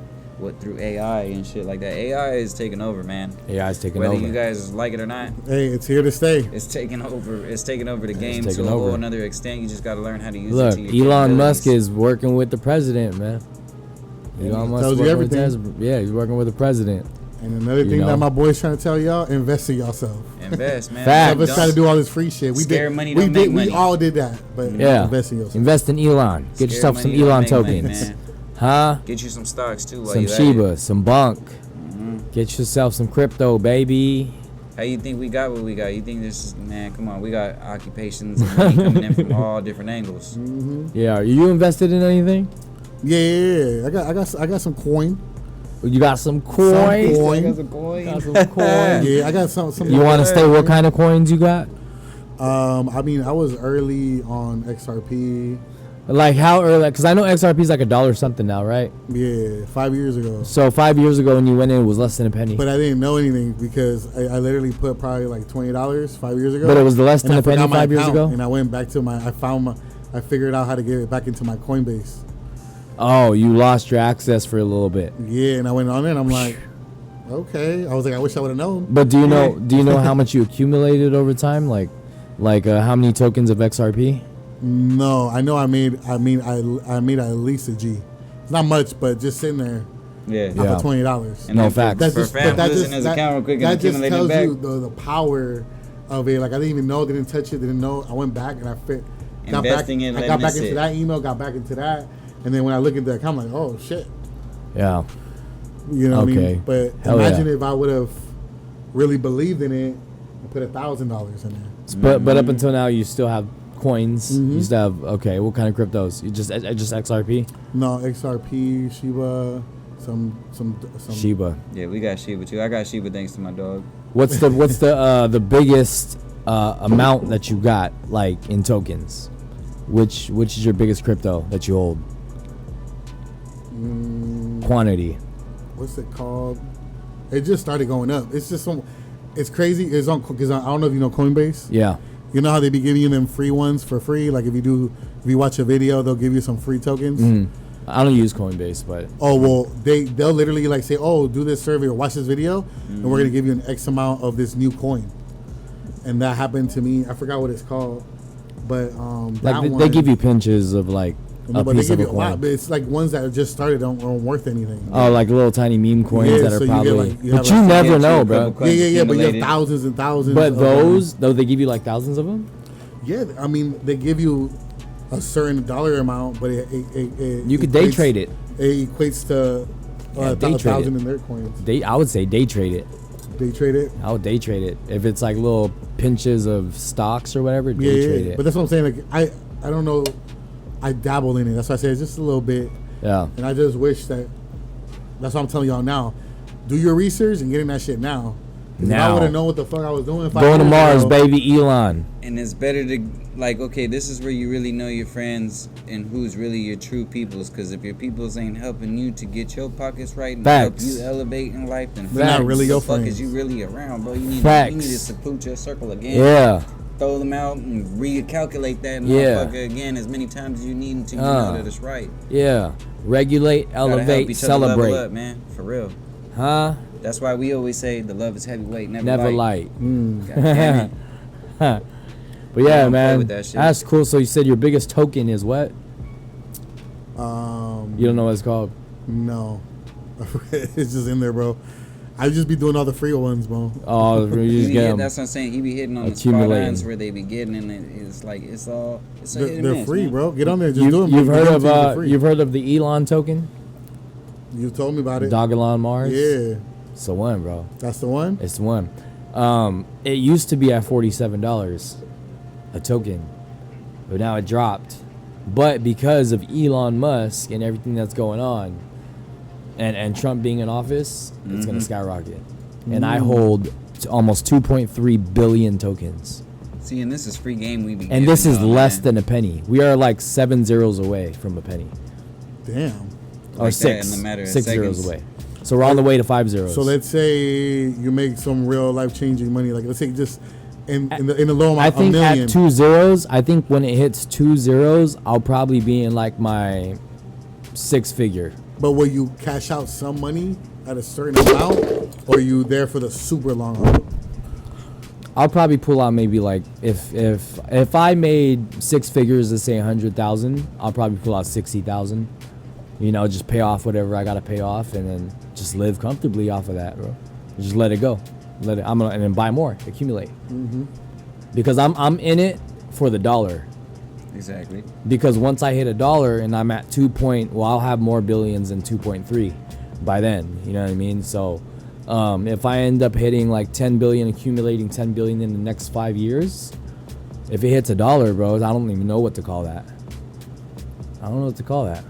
Speaker 4: through AI and shit like that. AI is taking over, man.
Speaker 3: Yeah, it's taking
Speaker 4: Whether
Speaker 3: over.
Speaker 4: you guys like it or not,
Speaker 5: Hey, it's here to stay.
Speaker 4: it's taking over. It's taking over the game
Speaker 3: taking
Speaker 4: to a whole
Speaker 3: over.
Speaker 4: another extent. You just got to learn how to use it
Speaker 3: Look,
Speaker 4: to your
Speaker 3: Elon Musk
Speaker 4: capabilities.
Speaker 3: is working with the president, man. Elon Musk
Speaker 5: tells you
Speaker 3: working with
Speaker 5: everything.
Speaker 3: yeah, he's working with the president.
Speaker 5: And another
Speaker 3: You
Speaker 5: thing
Speaker 3: know.
Speaker 5: that my boy's trying to tell y'all: invest in yourself.
Speaker 4: Invest, man.
Speaker 3: Facts.
Speaker 5: Some of us try to do all this free shit. We
Speaker 4: Scare
Speaker 5: did.
Speaker 4: money
Speaker 5: we
Speaker 4: don't
Speaker 5: did.
Speaker 4: make
Speaker 5: We
Speaker 4: money.
Speaker 5: all did that. But
Speaker 3: Yeah,
Speaker 5: invest in yourself.
Speaker 3: Invest in Elon. Get
Speaker 4: Scare
Speaker 3: yourself some
Speaker 4: money don't
Speaker 3: Elon
Speaker 4: make money,
Speaker 3: tokens,
Speaker 4: man.
Speaker 3: huh?
Speaker 4: Get you some stocks too while
Speaker 3: Some
Speaker 4: you at
Speaker 3: Shiba,
Speaker 4: it.
Speaker 3: some Bunk. Get yourself some crypto, baby.
Speaker 4: How you think we got what we got? You think this is, man, come on, we got occupations and money coming in from all different angles.
Speaker 3: Yeah, are you invested in anything?
Speaker 5: Yeah. I got some coin.
Speaker 3: You got some
Speaker 5: Some
Speaker 3: coins?
Speaker 5: coin.
Speaker 3: Got some coins.
Speaker 5: Yeah, I got some.
Speaker 3: You want to stay? What kind of coins you got?
Speaker 5: I mean, I was early on XRP.
Speaker 3: Like how early? Because I know XRP is like $1 something now, right?
Speaker 5: Yeah, 5 years ago.
Speaker 3: So 5 years ago when you went in, it was less than a penny.
Speaker 5: But I didn't know anything because I literally put probably like $20 5 years ago.
Speaker 3: But it was less than
Speaker 5: And I
Speaker 3: a penny
Speaker 5: forgot my
Speaker 3: 5 years
Speaker 5: account,
Speaker 3: ago?
Speaker 5: And I went back to I I figured out how to get it back into my Coinbase.
Speaker 3: Oh, you lost your access for a little bit.
Speaker 5: Yeah, and I went on there and I'm like, okay. I was like, I wish I would have known.
Speaker 3: But do you know how much you accumulated over time? Like how many tokens of XRP?
Speaker 5: No, I know I made at least a G. It's not much, but just sitting there.
Speaker 4: Yeah.
Speaker 5: Off of $20.
Speaker 4: And
Speaker 3: No
Speaker 4: then
Speaker 3: facts.
Speaker 5: That's
Speaker 4: For
Speaker 5: just,
Speaker 4: fam
Speaker 5: but that
Speaker 4: losing
Speaker 5: just,
Speaker 4: his
Speaker 5: that,
Speaker 4: account real quick and
Speaker 5: that just
Speaker 4: accumulating
Speaker 5: tells
Speaker 4: back.
Speaker 5: you the power of it. Like I didn't even know, didn't touch it, didn't know. I went back and I got back
Speaker 4: Investing in
Speaker 5: I
Speaker 4: letting
Speaker 5: got
Speaker 4: it
Speaker 5: back
Speaker 4: sit.
Speaker 5: into that email, got back into that, and then when I look at the account, I'm like, oh shit.
Speaker 3: Yeah.
Speaker 5: You know what I
Speaker 3: Okay.
Speaker 5: mean? But
Speaker 3: Hell
Speaker 5: imagine
Speaker 3: yeah.
Speaker 5: if I would have really believed in it and put $1,000 in there.
Speaker 3: But up until now, you still have coins. You still have what kind of cryptos? You just XRP,
Speaker 5: No, XRP, Shiba, some
Speaker 3: Shiba.
Speaker 4: Yeah, we got Shiba too. I got Shiba thanks to my dog.
Speaker 3: What's the biggest amount that you got like in tokens? Which is your biggest crypto that you hold? Quantity.
Speaker 5: What's it called? It just started going up. It's just it's crazy. It's on because I don't know if you know Coinbase.
Speaker 3: Yeah.
Speaker 5: You know how they be giving you them free ones for free? Like if you watch a video, they'll give you some free tokens.
Speaker 3: I don't use Coinbase, but
Speaker 5: Oh well, they'll literally like say, oh, do this survey or watch this video, and we're gonna give you an X amount of this new coin. And that happened to me. I forgot what it's called, but that
Speaker 3: like
Speaker 5: one,
Speaker 3: they give you pinches of like
Speaker 5: no,
Speaker 3: a
Speaker 5: but they
Speaker 3: piece
Speaker 5: give
Speaker 3: of
Speaker 5: you
Speaker 3: a
Speaker 5: a lot.
Speaker 3: coin.
Speaker 5: But it's like ones that just started aren't worth anything.
Speaker 3: Oh, like little tiny meme coins
Speaker 5: Yeah,
Speaker 3: that
Speaker 5: so
Speaker 3: are
Speaker 5: you get,
Speaker 3: probably.
Speaker 5: like, you
Speaker 3: But
Speaker 5: have,
Speaker 3: you
Speaker 5: like,
Speaker 3: never
Speaker 4: get
Speaker 3: know,
Speaker 4: you a
Speaker 3: bro.
Speaker 4: couple
Speaker 5: Yeah, but you have
Speaker 4: accumulated.
Speaker 5: thousands and thousands.
Speaker 3: But
Speaker 5: of
Speaker 3: though they give you like thousands of them.
Speaker 5: yeah, I mean they give you a certain dollar amount, but it
Speaker 3: You could day
Speaker 5: equates-
Speaker 3: trade it.
Speaker 5: It equates to
Speaker 3: Yeah, day trade
Speaker 5: 1,000
Speaker 3: it.
Speaker 5: in their coins.
Speaker 3: I would say day trade it.
Speaker 5: They trade it.
Speaker 3: I would day trade it. If it's like little pinches of stocks or whatever,
Speaker 5: Yeah,
Speaker 3: day trade
Speaker 5: yeah.
Speaker 3: it.
Speaker 5: But that's what I'm saying. Like I don't know. I dabble in it. That's why I say it's just a little bit.
Speaker 3: Yeah.
Speaker 5: And I just wish that. That's what I'm telling y'all now. Do your research and get in that shit now. 'Cause if I
Speaker 3: Now.
Speaker 5: would have known what the fuck I was doing.
Speaker 3: Going to Mars, baby, Elon.
Speaker 4: And it's better to, like, okay, this is where you really know your friends and who's really your true peoples. Because if your peoples ain't helping you to get your pockets right and
Speaker 3: Facts.
Speaker 4: help you elevate in life, then
Speaker 5: They're not
Speaker 4: who
Speaker 5: really
Speaker 4: the
Speaker 5: your
Speaker 4: fuck
Speaker 5: friends.
Speaker 4: is you really around, bro? You need
Speaker 3: Facts.
Speaker 4: to seclude your circle again.
Speaker 3: Yeah.
Speaker 4: Throw them out and recalculate that
Speaker 3: Yeah.
Speaker 4: motherfucker again as many times as you need until you know that it's right.
Speaker 3: Yeah. Regulate,
Speaker 4: Gotta help
Speaker 3: elevate,
Speaker 4: each other level
Speaker 3: celebrate.
Speaker 4: up, man. For real.
Speaker 3: Huh?
Speaker 4: That's why we always say the love is heavyweight,
Speaker 3: Never light.
Speaker 4: God damn it.
Speaker 3: But yeah,
Speaker 4: don't play
Speaker 3: man.
Speaker 4: with that shit.
Speaker 3: That's cool. So you said your biggest token is what? You don't know what it's called?
Speaker 5: No. It's just in there, bro. I just be doing all the free ones, bro.
Speaker 3: Oh, you
Speaker 4: He
Speaker 3: just
Speaker 4: be
Speaker 3: get
Speaker 4: hit,
Speaker 3: 'em.
Speaker 4: that's what I'm saying. He be hitting on the
Speaker 3: Accumulating.
Speaker 4: spot ons where they be getting, and it's like it's a hit and
Speaker 5: They're
Speaker 4: miss,
Speaker 5: free,
Speaker 4: man.
Speaker 5: bro. Get on there, just do them.
Speaker 3: You've
Speaker 5: Give
Speaker 3: heard
Speaker 5: them
Speaker 3: of
Speaker 5: to you for free.
Speaker 3: you've heard of the Elon token?
Speaker 5: You told me about it.
Speaker 3: Dogalon Mars?
Speaker 5: Yeah,
Speaker 3: It's the one, bro.
Speaker 5: that's the one.
Speaker 3: It's the one. It used to be at $47 a token, but now it dropped. But because of Elon Musk and everything that's going on, and Trump being in office, it's gonna skyrocket. And I hold almost 2.3 billion tokens,
Speaker 4: See, and this is free game we be.
Speaker 3: and
Speaker 4: giving
Speaker 3: this is
Speaker 4: y'all,
Speaker 3: less
Speaker 4: man.
Speaker 3: than a penny. We are like 7 zeros away from a penny,
Speaker 5: Damn.
Speaker 3: or
Speaker 4: Like that
Speaker 3: six,
Speaker 4: in a matter of
Speaker 3: 6 zeros
Speaker 4: seconds.
Speaker 3: away. So we're on the way to 5 zeros.
Speaker 5: So let's say you make some real life changing money. Like let's say just in the low amount,
Speaker 3: I think
Speaker 5: a million.
Speaker 3: at 2 zeros, I think when it hits 2 zeros, I'll probably be in like my 6 figure.
Speaker 5: But will you cash out some money at a certain amount, or are you there for the super long haul?
Speaker 3: I'll probably pull out maybe like if I made 6 figures, let's say 100,000, I'll probably pull out 60,000. You know, just pay off whatever I gotta pay off, and then just live comfortably off of that, bro. Just let it go, and then buy more, accumulate. Because I'm in it for the dollar.
Speaker 4: Exactly.
Speaker 3: Because once I hit $1 and I'm at I'll have more billions than 2.3 by then. You know what I mean? So if I end up hitting like 10 billion, accumulating 10 billion in the next 5 years, if it hits $1, bro, I don't even know what to call that. I don't know what to call that.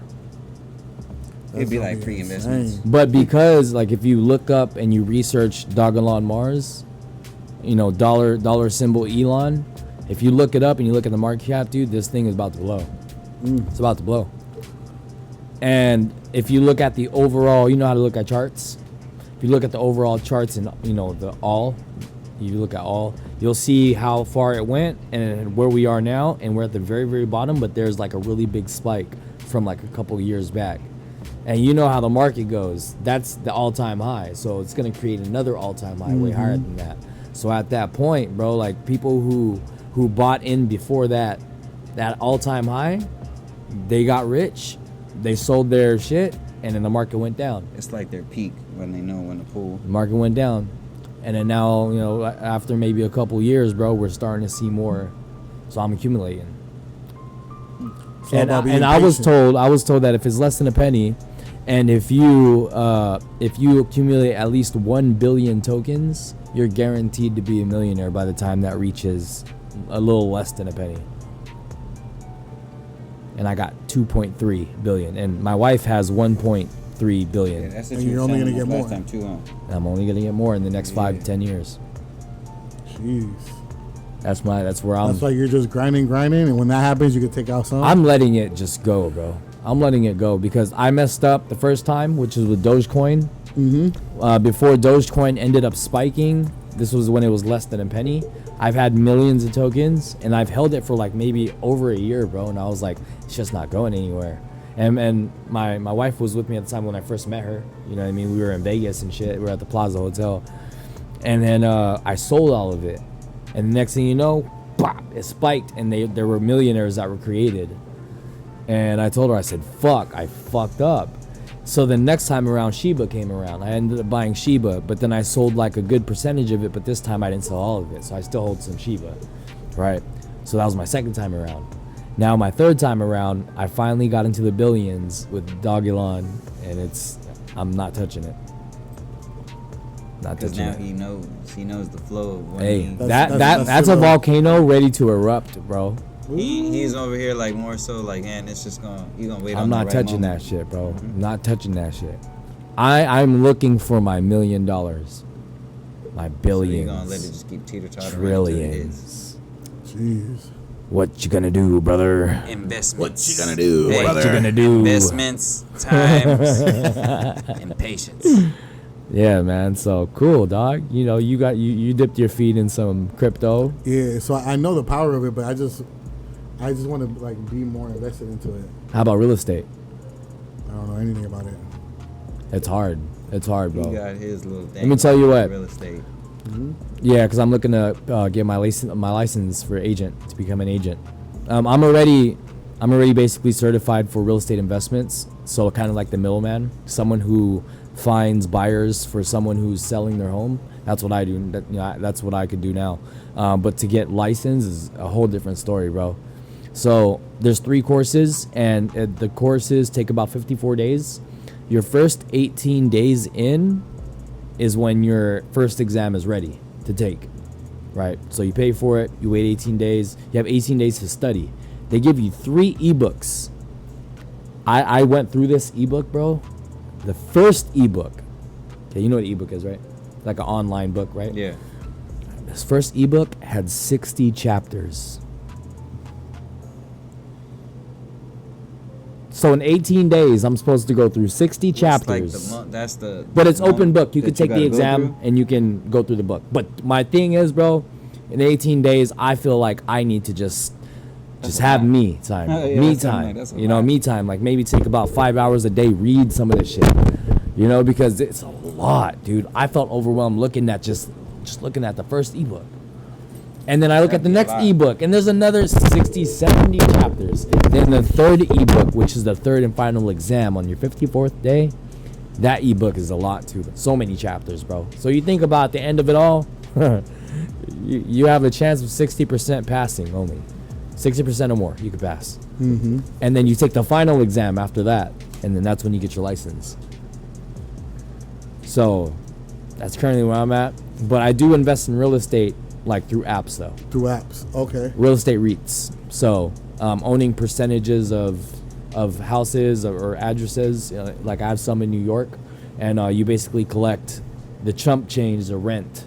Speaker 4: It'd be
Speaker 5: That's
Speaker 4: like
Speaker 5: gonna
Speaker 4: free
Speaker 5: insane.
Speaker 4: investments.
Speaker 3: But because like if you look up and you research Dogalon Mars, you know, dollar symbol Elon, if you look it up and you look at the market cap, dude, this thing is about to blow. It's about to blow. And if you look at the overall, you know how to look at charts. If you look at the overall charts and you know the all You look at all, you'll see how far it went and where we are now, and we're at the very, very bottom, but there's like a really big spike from like a couple of years back. And you know how the market goes. That's the all-time high. So it's going to create another all-time high way higher than that. So at that point, bro, like people who bought in before that all-time high, they got rich, they sold their shit, and then the market went down.
Speaker 4: It's like their peak when they know when to pull.
Speaker 3: The market went down. And then now, you know, after maybe a couple years, bro, we're starting to see more. So I'm accumulating. And I was told that if it's less than a penny, and if you accumulate at least 1 billion tokens, you're guaranteed to be a millionaire by the time that reaches a little less than a penny. And I got 2.3 billion, and my wife has 1.3 billion.
Speaker 4: Yeah, that's what
Speaker 5: And
Speaker 4: you
Speaker 5: you're
Speaker 4: were
Speaker 5: only
Speaker 4: telling
Speaker 5: gonna
Speaker 4: us
Speaker 5: get
Speaker 4: last
Speaker 5: more.
Speaker 4: time too, huh?
Speaker 3: And I'm only gonna get more in the next 5 to 10 years.
Speaker 5: Jeez.
Speaker 3: That's where I'm.
Speaker 5: That's why you're just grinding, and when that happens, you can take out some.
Speaker 3: I'm letting it just go, bro. I'm letting it go because I messed up the first time, which is with Dogecoin. Before Dogecoin ended up spiking, this was when it was less than a penny. I've had millions of tokens, and I've held it for like maybe over a year, bro. And I was like, it's just not going anywhere. And my wife was with me at the time when I first met her. You know what I mean? We were in Vegas and shit. We were at the Plaza Hotel. And then I sold all of it. And the next thing you know, bop, it spiked, and there were millionaires that were created. And I told her, I said, fuck, I fucked up. So the next time around, Shiba came around. I ended up buying Shiba, but then I sold like a good percentage of it, but this time I didn't sell all of it. So I still hold some Shiba, right? So that was my second time around. Now my third time around, I finally got into the billions with Dog Elon, and I'm not touching it. Not
Speaker 4: Because
Speaker 3: touching
Speaker 4: now
Speaker 3: it.
Speaker 4: he knows the flow of when
Speaker 3: Hey,
Speaker 4: he,
Speaker 3: that's a volcano ready to erupt, bro.
Speaker 4: he's over here like more so like, man, it's just you gonna wait on
Speaker 3: I'm
Speaker 4: the
Speaker 3: not
Speaker 4: right
Speaker 3: touching
Speaker 4: moment.
Speaker 3: that shit, bro. I'm not touching that shit. I'm looking for my $1 million, my
Speaker 4: So
Speaker 3: billions,
Speaker 4: you gonna let it just keep teeter-tottering until it hits.
Speaker 3: trillions.
Speaker 5: Jeez.
Speaker 3: What you gonna do, brother?
Speaker 4: Investments.
Speaker 5: What you gonna do,
Speaker 4: Hey,
Speaker 3: What you gonna do?
Speaker 4: Investments, times, and patience.
Speaker 3: Yeah, man. So cool, dog. You know, you dipped your feet in some crypto.
Speaker 5: Yeah, so I know the power of it, but I just want to like be more invested into it.
Speaker 3: How about real estate?
Speaker 5: I don't know anything about it.
Speaker 3: It's hard. It's hard,
Speaker 4: He
Speaker 3: bro.
Speaker 4: got his little thing.
Speaker 3: Let me tell you what.
Speaker 4: Real estate.
Speaker 3: Yeah, because I'm looking to get my license for agent, to become an agent. I'm already basically certified for real estate investments. So kind of like the middleman, someone who finds buyers for someone who's selling their home. That's what I do. That's what I could do now. But to get licensed is a whole different story, bro. So there's 3 courses, and the courses take about 54 days. Your first 18 days in is when your first exam is ready to take, right? So you pay for it, you wait 18 days, you have 18 days to study. They give you 3 ebooks. I went through this ebook, bro. The first ebook, okay, you know what an ebook is, right? Like an online book, right?
Speaker 4: Yeah.
Speaker 3: This first ebook had 60 chapters. So in 18 days, I'm supposed to go through 60 chapters. But it's open book. You could take the exam and you can go through the book. But my thing is, bro, in 18 days, I feel like I need to just have me time.
Speaker 4: Yeah,
Speaker 3: me
Speaker 4: that's a
Speaker 3: time.
Speaker 4: lot. That's a
Speaker 3: You know,
Speaker 4: lot.
Speaker 3: me time. Like maybe take about 5 hours a day, read some of this shit. You know, because it's a lot, dude. I felt overwhelmed looking at just looking at the first ebook. And then I look at the next ebook, and there's another 60, 70 chapters. Then the third ebook, which is the third and final exam on your 54th day, that ebook is a lot too. So many chapters, bro. So you think about the end of it all, you have a chance of 60% passing only. 60% or more, you could pass.
Speaker 5: Mm-hmm.
Speaker 3: And then you take the final exam after that, and then that's when you get your license. So that's currently where I'm at. But I do invest in real estate, like through apps though.
Speaker 5: Through apps, okay.
Speaker 3: Real estate REITs. So owning percentages of houses or addresses. Like I have some in New York, and you basically collect the chump change, the rent.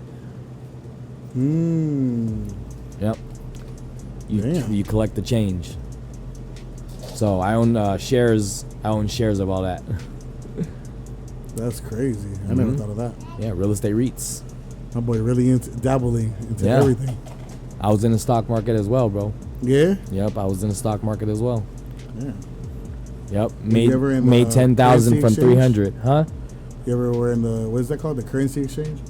Speaker 3: Yep. You collect the change. So I own shares. I own shares of all that.
Speaker 5: That's crazy. I never thought of that.
Speaker 3: Yeah, real estate REITs.
Speaker 5: My boy really dabbling into
Speaker 3: Yeah.
Speaker 5: everything.
Speaker 3: I was in the stock market as well, bro.
Speaker 5: Yeah.
Speaker 3: Yep, I was in the stock market as well.
Speaker 5: Yeah.
Speaker 3: Yep,
Speaker 5: you ever in
Speaker 3: made
Speaker 5: the
Speaker 3: 10,000 from
Speaker 5: currency
Speaker 3: 300, huh?
Speaker 5: You ever were in the, what is that called? The currency exchange?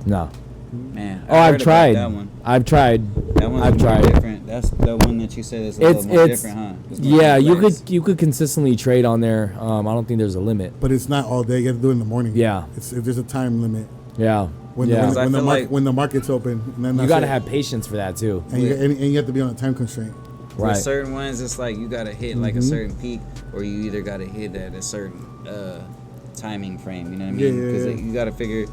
Speaker 3: No.
Speaker 4: Man.
Speaker 3: Oh,
Speaker 4: I
Speaker 3: I've
Speaker 4: heard about
Speaker 3: tried.
Speaker 4: that one.
Speaker 3: I've tried.
Speaker 4: That one's
Speaker 3: I've
Speaker 4: more
Speaker 3: tried.
Speaker 4: different. That's the one that you said is a little more different, huh? It's more
Speaker 3: Yeah,
Speaker 4: complex.
Speaker 3: you could consistently trade on there. I don't think there's a limit.
Speaker 5: But it's not all day. You have to do it in the morning.
Speaker 3: Yeah.
Speaker 5: There's a time limit.
Speaker 3: Yeah.
Speaker 5: When,
Speaker 3: yeah.
Speaker 5: the,
Speaker 4: I
Speaker 5: when, the
Speaker 4: feel
Speaker 5: mar-
Speaker 4: like-
Speaker 5: when the market's open. And then
Speaker 3: You
Speaker 5: that's
Speaker 3: got to
Speaker 5: it.
Speaker 3: have patience for that too.
Speaker 5: And you have to be on a time constraint.
Speaker 4: For
Speaker 3: Right.
Speaker 4: certain ones, it's like you gotta hit like a certain peak, or you either gotta hit at a certain timing frame. You know what I mean?
Speaker 5: Yeah, yeah, yeah.
Speaker 4: You gotta figure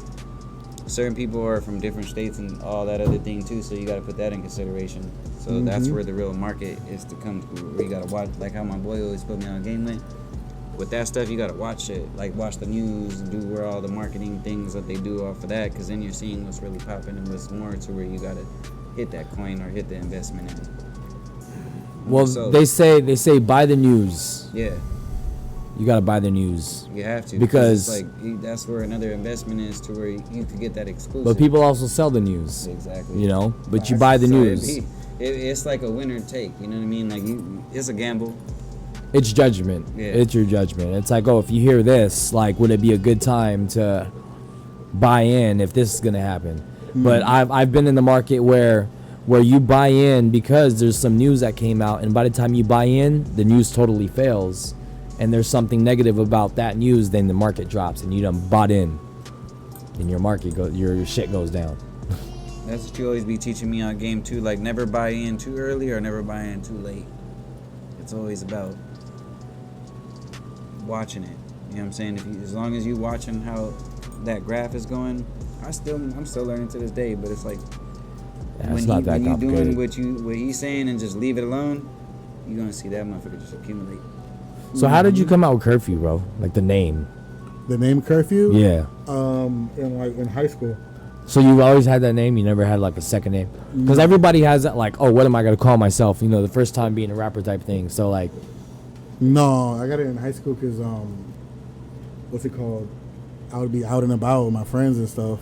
Speaker 4: certain people are from different states and all that other thing too. So you gotta put that in consideration. So that's where the real market is to come through. Where you gotta watch, like how my boy always put me on game with that stuff. You gotta watch it, like watch the news, do where all the marketing things that they do off of that, because then you're seeing what's really popping and what's more to where you gotta hit that coin or hit the investment in it.
Speaker 3: Well,
Speaker 4: So-
Speaker 3: they say buy the news.
Speaker 4: Yeah.
Speaker 3: You got to buy the news.
Speaker 4: You have to,
Speaker 3: Because-
Speaker 4: it's like that's where another investment is, to where you could get that exclusive.
Speaker 3: But people also sell the news.
Speaker 4: Exactly.
Speaker 3: You know, but you buy the
Speaker 4: So
Speaker 3: news.
Speaker 4: it's like a winner take. You know what I mean? Like it's a gamble.
Speaker 3: It's judgment.
Speaker 4: Yeah.
Speaker 3: It's your judgment. It's like, oh, if you hear this, like, would it be a good time to buy in if this is gonna happen? But I've been in the market where you buy in because there's some news that came out, and by the time you buy in, the news totally fails, and there's something negative about that news, then the market drops, and you done bought in, and your market your shit goes down.
Speaker 4: That's what you always be teaching me on game too. Like never buy in too early or never buy in too late. It's always about watching it. You know what I'm saying? As long as you watching how that graph is going, I'm still learning to this day. But it's like
Speaker 3: Yeah, it's not that
Speaker 4: when you
Speaker 3: complicated.
Speaker 4: doing what he's saying and just leave it alone, you're gonna see that motherfucker just accumulate.
Speaker 3: So how did you come out with Curfew, bro? Like the name?
Speaker 5: The name Qurfew?
Speaker 3: Yeah.
Speaker 5: In high school.
Speaker 3: So you've always had that name? You never had like a second name? Because everybody has that, like, oh, what am I gonna call myself? You know, the first time being a rapper type thing. So like,
Speaker 5: No, I got it in high school because, what's it called? I would be out and about with my friends and stuff.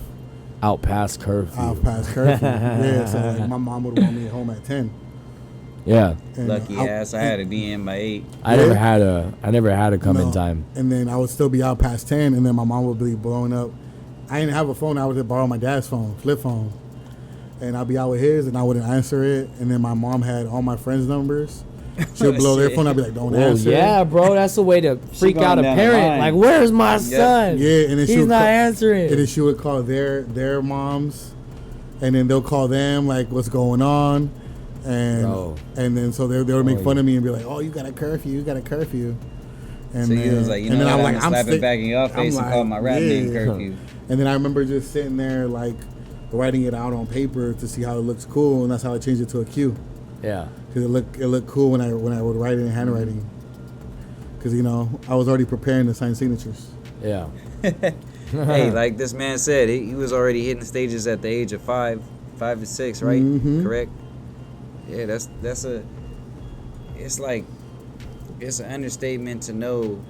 Speaker 3: out past Curfew.
Speaker 5: Out past curfew. Yeah, so like my mom would want me at home at 10.
Speaker 3: Yeah.
Speaker 5: And
Speaker 4: Lucky ass, I had a DM by 8.
Speaker 3: I never had a come in
Speaker 5: No.
Speaker 3: time.
Speaker 5: And then I would still be out past 10, and then my mom would be blowing up. I didn't have a phone. I would just borrow my dad's phone, flip phone. And I'd be out with his, and I wouldn't answer it. And then my mom had all my friends' numbers. She'd blow their
Speaker 4: Shit.
Speaker 5: phone. I'd be like, don't
Speaker 3: Oh
Speaker 5: answer.
Speaker 3: yeah, bro, that's the way to freak
Speaker 4: going
Speaker 3: out a
Speaker 4: down the
Speaker 3: parent.
Speaker 4: line.
Speaker 3: Like, where's my son?
Speaker 5: Yeah, and then she
Speaker 3: He's
Speaker 5: would
Speaker 3: not
Speaker 5: call-
Speaker 3: answering.
Speaker 5: And then she would call their moms, and then they'll call them like, what's going on, and
Speaker 3: Bro.
Speaker 5: and then so they would make
Speaker 3: Oh,
Speaker 5: fun of me and be like, oh, you got a curfew, you got a curfew. And
Speaker 4: So
Speaker 5: then,
Speaker 4: you was like, you
Speaker 5: and
Speaker 4: know
Speaker 5: then
Speaker 4: what, I'm gonna slap it
Speaker 5: stick-
Speaker 4: back in your
Speaker 5: I'm
Speaker 4: face and call my rap name
Speaker 5: yeah.
Speaker 4: Curfew.
Speaker 5: And then I remember just sitting there like writing it out on paper to see how it looks cool, and that's how I changed it to a Q,
Speaker 3: Yeah.
Speaker 5: because it looked cool when I would write it in handwriting, because I was already preparing to sign signatures.
Speaker 3: Yeah.
Speaker 4: Hey, like this man said, he was already hitting stages at the age of 5 to 6, right?
Speaker 5: Mhm.
Speaker 4: Correct. Yeah, it's an understatement to know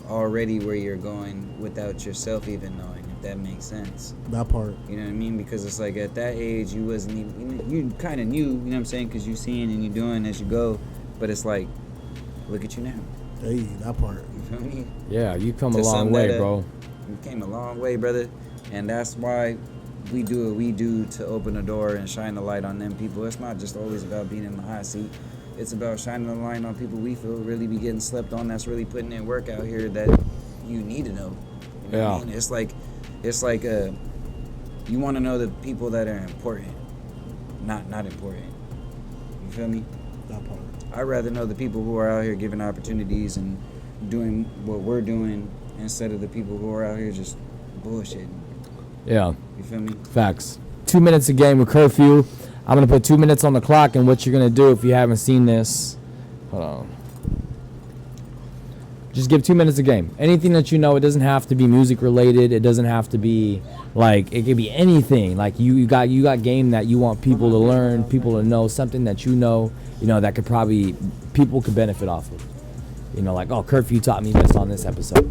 Speaker 4: already where you're going without yourself even knowing, if that makes sense.
Speaker 5: That part.
Speaker 4: You know what I mean? Because it's like at that age, you wasn't even, you kind of knew, you know what I'm saying? Because you seeing and you doing as you go. But it's like, look at you now.
Speaker 5: Hey, that part.
Speaker 4: You feel me?
Speaker 3: Yeah, you come a
Speaker 4: To
Speaker 3: long
Speaker 4: sum
Speaker 3: way,
Speaker 4: that up,
Speaker 3: bro.
Speaker 4: We came a long way, brother. And that's why we do what we do to open the door and shine the light on them people. It's not just always about being in the hot seat. It's about shining the light on people we feel really be getting slept on, that's really putting in work out here that you need to know. You know what I mean? It's like you want to know the people that are important, not important. You feel me?
Speaker 5: That part.
Speaker 4: I'd rather know the people who are out here giving opportunities and doing what we're doing instead of the people who are out here just bullshitting.
Speaker 3: Yeah.
Speaker 4: You feel me?
Speaker 3: Facts. 2 minutes a game with Curfew. I'm going to put 2 minutes on the clock, and what you're going to do if you haven't seen this. Hold on. Just give 2 minutes a game. Anything that you know. It doesn't have to be music related. It doesn't have to be like, it could be anything. Like you got game that you want people to learn, people to know, something that you know that could probably, people could benefit off of. Like, oh, Curfew taught me this on this episode.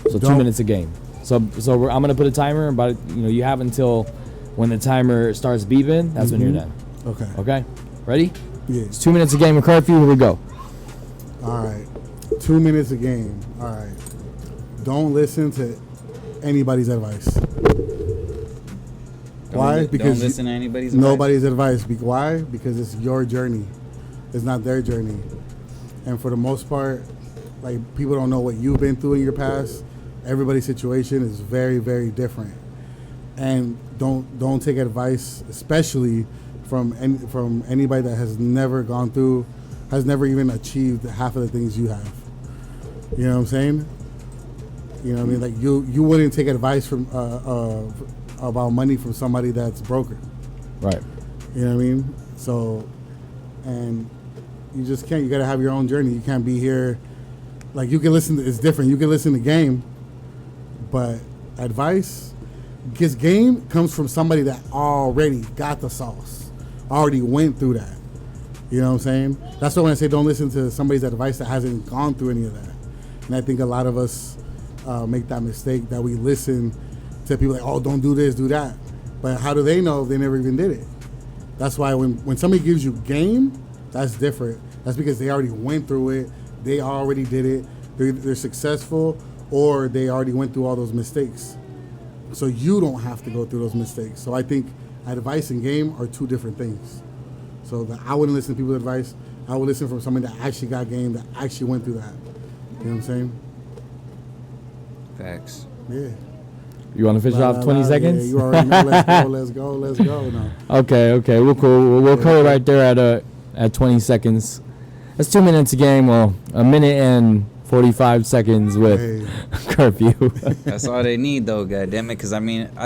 Speaker 3: So 2
Speaker 5: Don't-
Speaker 3: minutes a game. So I'm gonna put a timer, but you have until when the timer starts beeping. That's when you're done.
Speaker 5: Okay.
Speaker 3: Okay. Ready?
Speaker 5: Yeah.
Speaker 3: It's 2 minutes a game of curfew. Here we go.
Speaker 5: All right. 2 minutes a game. All right. Don't listen to anybody's advice. Why? Because
Speaker 4: don't listen to anybody's
Speaker 5: nobody's advice. Why? Because it's your journey. It's not their journey. And for the most part, like, people don't know what you've been through in your past. Everybody's situation is very, very different. And don't take advice, especially from anybody that has never gone through, has never even achieved half of the things you have. You know what I'm saying? You know what I mean? Like, you wouldn't take advice from about money from somebody that's broken.
Speaker 3: Right.
Speaker 5: You know what I mean? So, and you just can't. You got to have your own journey. You can't be here. Like, you can listen. It's different. You can listen to game, but advice, because game comes from somebody that already got the sauce, already went through that. You know what I'm saying? That's why when I say don't listen to somebody's advice that hasn't gone through any of that. And I think a lot of us make that mistake, that we listen to people like, oh, don't do this, do that. But how do they know if they never even did it? That's why when somebody gives you game, that's different. That's because they already went through it. They already did it. They're successful, or they already went through all those mistakes. So you don't have to go through those mistakes. So I think advice and game are two different things. So I wouldn't listen to people's advice. I would listen from somebody that actually got game, that actually went through that. You know what I'm saying?
Speaker 4: Facts.
Speaker 5: Yeah.
Speaker 3: You want to finish off 20 seconds?
Speaker 5: Yeah, you already know. Let's go. No.
Speaker 3: Okay. We'll call it right there at 20 seconds. That's 2 minutes a game. Well, a minute and 45 seconds with curfew.
Speaker 4: That's all they need, though. Goddamn it, because I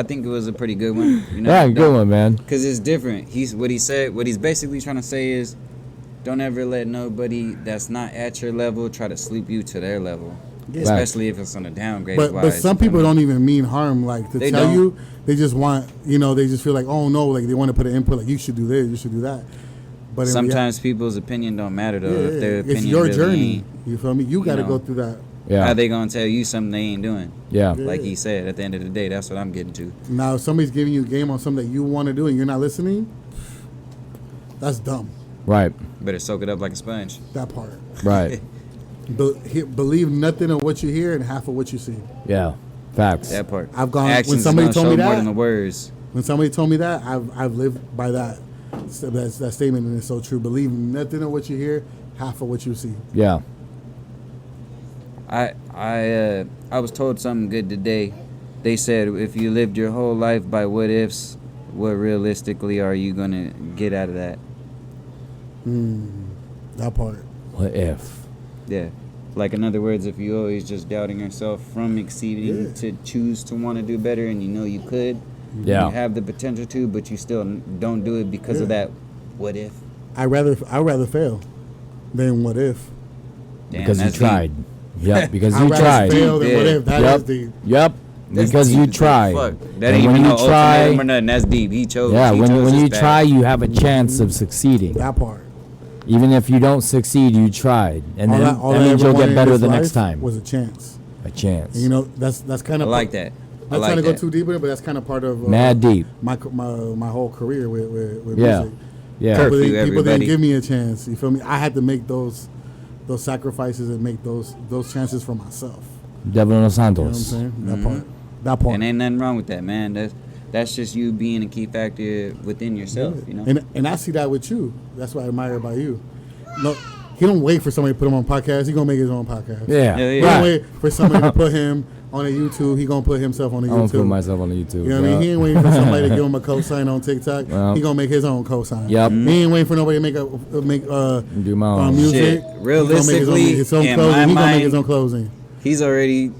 Speaker 4: think it was a pretty good one.
Speaker 3: Yeah, good one, man.
Speaker 4: Because it's different. What he's basically trying to say is, don't ever let nobody that's not at your level try to sleep you to their level. Yeah. Especially if it's on a downgrade.
Speaker 5: But some people don't even mean harm. Like, to tell you, they just want, they just feel like, oh no, like they want to put an input, like, you should do this, you should do that. But
Speaker 4: sometimes people's opinion don't matter, though. If their opinion
Speaker 5: it's your
Speaker 4: really
Speaker 5: journey. You feel me? You got to go through that.
Speaker 3: Yeah.
Speaker 4: How they gonna tell you something they ain't doing?
Speaker 3: Yeah.
Speaker 4: Like he said, at the end of the day, that's what I'm getting to.
Speaker 5: Now, if somebody's giving you a game on something that you want to do and you're not listening, that's dumb.
Speaker 3: Right.
Speaker 4: Better soak it up like a sponge.
Speaker 5: That part.
Speaker 3: Right.
Speaker 5: Believe nothing of what you hear and half of what you see.
Speaker 3: Yeah. Facts.
Speaker 4: That part.
Speaker 5: I've gone
Speaker 4: Actions
Speaker 5: when somebody told me that.
Speaker 4: More than the words.
Speaker 5: When somebody told me that, I've lived by that statement, and it's so true. Believe nothing of what you hear, half of what you see.
Speaker 3: Yeah.
Speaker 4: I was told something good today. They said, if you lived your whole life by what ifs, what realistically are you gonna get out of that?
Speaker 5: That part.
Speaker 3: What if?
Speaker 4: Yeah. Like, in other words, if you always just doubting yourself from exceeding to choose to want to do better, and you could, you have the potential to, but you still don't do it because of that what if.
Speaker 5: I'd rather fail than what if.
Speaker 4: Damn,
Speaker 3: because you tried. Yep, because you
Speaker 5: I'd rather
Speaker 3: tried.
Speaker 5: fail than what if. That is deep.
Speaker 3: Yep. Because you tried.
Speaker 4: That ain't even no ultimatum or nothing. That's deep. He chose.
Speaker 3: Yeah, when you
Speaker 4: path.
Speaker 3: try, you have a chance of succeeding.
Speaker 5: That part.
Speaker 3: Even if you don't succeed, you tried, and then that means you'll get better the next time.
Speaker 5: Was a chance.
Speaker 3: A chance.
Speaker 5: And that's kind of.
Speaker 4: I like that.
Speaker 5: Not trying to go too deep in it, but that's kind of part of
Speaker 3: mad deep.
Speaker 5: My whole career with
Speaker 3: music. Yeah.
Speaker 4: Curfew,
Speaker 5: people didn't give me a chance. You feel me? I had to make those sacrifices and make those chances for myself.
Speaker 3: Devil in Los
Speaker 5: You
Speaker 3: Santos.
Speaker 5: know what I'm saying? That part.
Speaker 4: And ain't nothing wrong with that, man. That's just you being a key factor within yourself, you know.
Speaker 5: And I see that with you. That's what I admire about you. No, he don't wait for somebody to put him on podcast. He gonna make his own podcast.
Speaker 3: Yeah.
Speaker 5: He don't wait for somebody to put him on a YouTube. He gonna put himself on a YouTube.
Speaker 3: I'm gonna put myself on the YouTube.
Speaker 5: You know what I mean? He ain't waiting for somebody to give him a cosign on TikTok. He gonna make his own cosign.
Speaker 3: Yep.
Speaker 5: He ain't waiting for nobody to
Speaker 3: do my own
Speaker 5: music.
Speaker 4: Shit. Realistically,
Speaker 5: his own
Speaker 4: in
Speaker 5: closing.
Speaker 4: my
Speaker 5: He gonna make
Speaker 4: mind,
Speaker 5: his own closing.
Speaker 4: He's already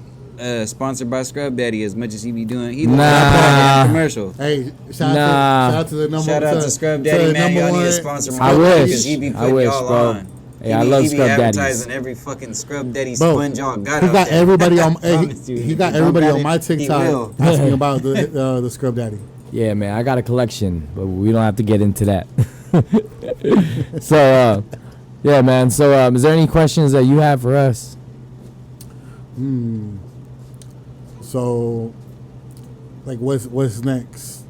Speaker 4: sponsored by Scrub Daddy as much as he be doing. He
Speaker 3: Nah.
Speaker 4: commercial.
Speaker 5: Hey, shout out to the number.
Speaker 4: Shout out to Scrub Daddy, man. Y'all need to sponsor more.
Speaker 3: I wish.
Speaker 4: Because he be putting y'all
Speaker 3: bro.
Speaker 4: on.
Speaker 3: Hey, I love
Speaker 4: he be
Speaker 3: Scrub Daddies.
Speaker 4: advertising every fucking Scrub Daddy
Speaker 5: Bro,
Speaker 4: sponge y'all got
Speaker 5: he
Speaker 4: out
Speaker 5: got
Speaker 4: there.
Speaker 5: everybody on.
Speaker 4: Promise you.
Speaker 5: He got everybody on my
Speaker 4: He
Speaker 5: TikTok
Speaker 4: will.
Speaker 5: asking about the Scrub Daddy.
Speaker 3: Yeah, man, I got a collection, but we don't have to get into that. So, yeah, man. So, is there any questions that you have for us?
Speaker 5: So, like, what's next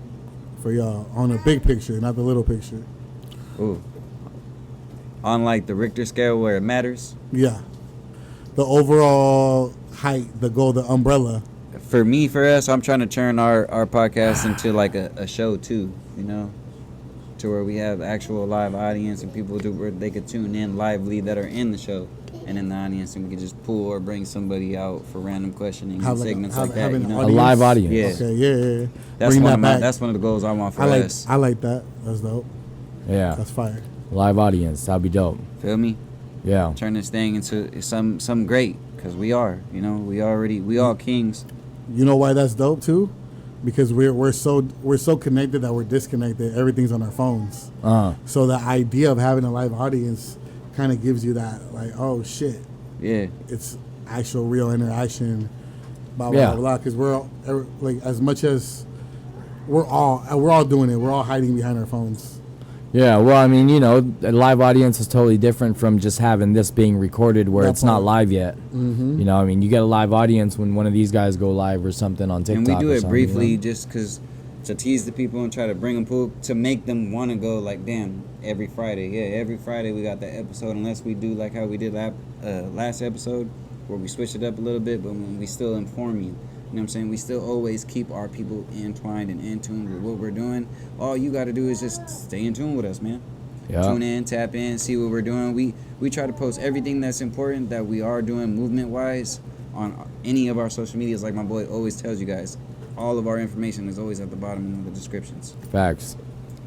Speaker 5: for y'all on the big picture, not the little picture?
Speaker 4: Ooh. On like the Richter scale where it matters.
Speaker 5: Yeah, the overall height, the goal, the umbrella.
Speaker 4: For me, for us, I'm trying to turn our podcast into like a show too, you know, to where we have actual live audience and people where they could tune in lively that are in the show and in the audience, and we could just pull or bring somebody out for random questioning and segments like that. You know?
Speaker 3: A live audience.
Speaker 4: Yeah.
Speaker 5: Okay, yeah.
Speaker 4: That's
Speaker 5: Bring
Speaker 4: one
Speaker 5: that
Speaker 4: of
Speaker 5: back.
Speaker 4: that's one of the goals I want for us.
Speaker 5: I like that. That's dope.
Speaker 3: Yeah.
Speaker 5: That's fire.
Speaker 3: Live audience. That'd be dope.
Speaker 4: Feel me?
Speaker 3: Yeah.
Speaker 4: Turn this thing into some great, because we are, you know, we all kings.
Speaker 5: You know why that's dope too? Because we're so connected that we're disconnected. Everything's on our phones. So the idea of having a live audience kind of gives you that, like, oh shit,
Speaker 4: Yeah.
Speaker 5: it's actual real interaction. Blah
Speaker 3: Yeah.
Speaker 5: blah blah. Because we're all, like, as much as we're all doing it. We're all hiding behind our phones.
Speaker 3: Yeah, well, I mean, you know, a live audience is totally different from just having this being recorded where
Speaker 5: That
Speaker 3: it's not
Speaker 5: part.
Speaker 3: live yet. You know, I mean, you get a live audience when one of these guys go live or something on TikTok.
Speaker 4: And we do
Speaker 3: or
Speaker 4: it
Speaker 3: something,
Speaker 4: briefly
Speaker 3: you know?
Speaker 4: just because to tease the people and try to bring them to make them want to go, like, damn, every Friday. Yeah, every Friday we got that episode, unless we do like how we did last episode where we switched it up a little bit, but when we still inform you. You know what I'm saying? We still always keep our people entwined and in tune with what we're doing. All you got to do is just stay in tune with us, man.
Speaker 3: Yeah.
Speaker 4: Tune in, tap in, see what we're doing. We try to post everything that's important that we are doing movement-wise on any of our social medias. Like my boy always tells you guys, all of our information is always at the bottom in the descriptions.
Speaker 3: Facts.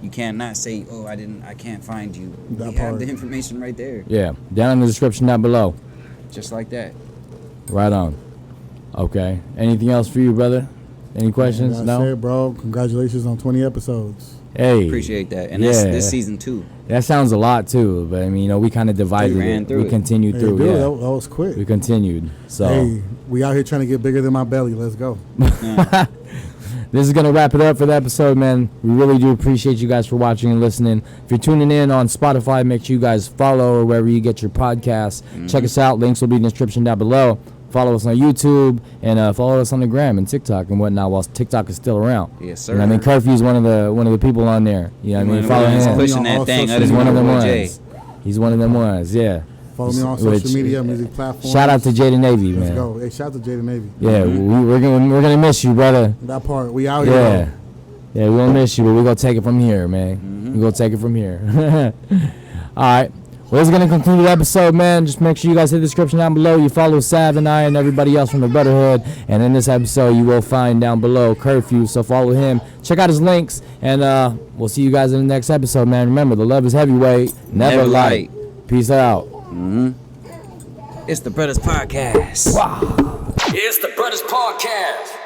Speaker 4: You cannot say, oh, I can't find you.
Speaker 5: That
Speaker 4: We have
Speaker 5: part.
Speaker 4: the information right there.
Speaker 3: Yeah, down in the description down below.
Speaker 4: Just like that.
Speaker 3: Right on. Okay. Anything else for you, brother? Any questions?
Speaker 5: That's
Speaker 3: No?
Speaker 5: it, bro. Congratulations on 20 episodes.
Speaker 3: Hey.
Speaker 4: Appreciate that. And
Speaker 3: Yeah.
Speaker 4: this season 2.
Speaker 3: That sounds a lot, too. But, I mean, you know, we kind of divided
Speaker 4: ran
Speaker 3: it.
Speaker 4: through
Speaker 3: We
Speaker 4: it.
Speaker 3: continued
Speaker 5: Hey,
Speaker 3: through,
Speaker 5: dude,
Speaker 3: yeah.
Speaker 5: that was quick.
Speaker 3: We continued. So,
Speaker 5: Hey, we out here trying to get bigger than my belly. Let's go.
Speaker 3: this is going to wrap it up for the episode, man. We really do appreciate you guys for watching and listening. If you're tuning in on Spotify, make sure you guys follow or wherever you get your podcasts. Check us out. Links will be in the description down below. Follow us on YouTube and follow us on the gram and TikTok and whatnot while TikTok is still around.
Speaker 4: Yes, sir.
Speaker 3: You know what I mean? Curfew's one of the people on there. You know what I mean?
Speaker 4: One
Speaker 3: Follow
Speaker 4: of the ones
Speaker 3: him.
Speaker 4: pushing
Speaker 5: On
Speaker 4: that
Speaker 5: all
Speaker 4: thing.
Speaker 5: social
Speaker 4: Other
Speaker 3: He's
Speaker 4: than
Speaker 3: one of
Speaker 4: my
Speaker 3: them
Speaker 4: boy
Speaker 3: ones.
Speaker 4: Jay.
Speaker 3: He's one of them ones, yeah.
Speaker 5: Follow me on
Speaker 3: Which-
Speaker 5: social media, music platforms.
Speaker 3: Shout out to JAYDANAVY,
Speaker 5: Let's
Speaker 3: man.
Speaker 5: go. Hey, shout out to JAYDANAVY.
Speaker 3: Yeah, we're gonna miss you, brother.
Speaker 5: That part. We out here.
Speaker 3: Yeah, yeah, we're gonna miss you, but we're gonna take it from here, man. We're gonna take it from here. All right. Well, this is going to conclude the episode, man. Just make sure you guys hit the description down below. You follow Sav and I and everybody else from the Brotherhood. And in this episode, you will find down below Qurfew. So follow him. Check out his links. And we'll see you guys in the next episode, man. Remember, the love is heavyweight. Never light. Peace out.
Speaker 4: It's the Bruddaz Podcast.
Speaker 2: It's the Bruddaz Podcast.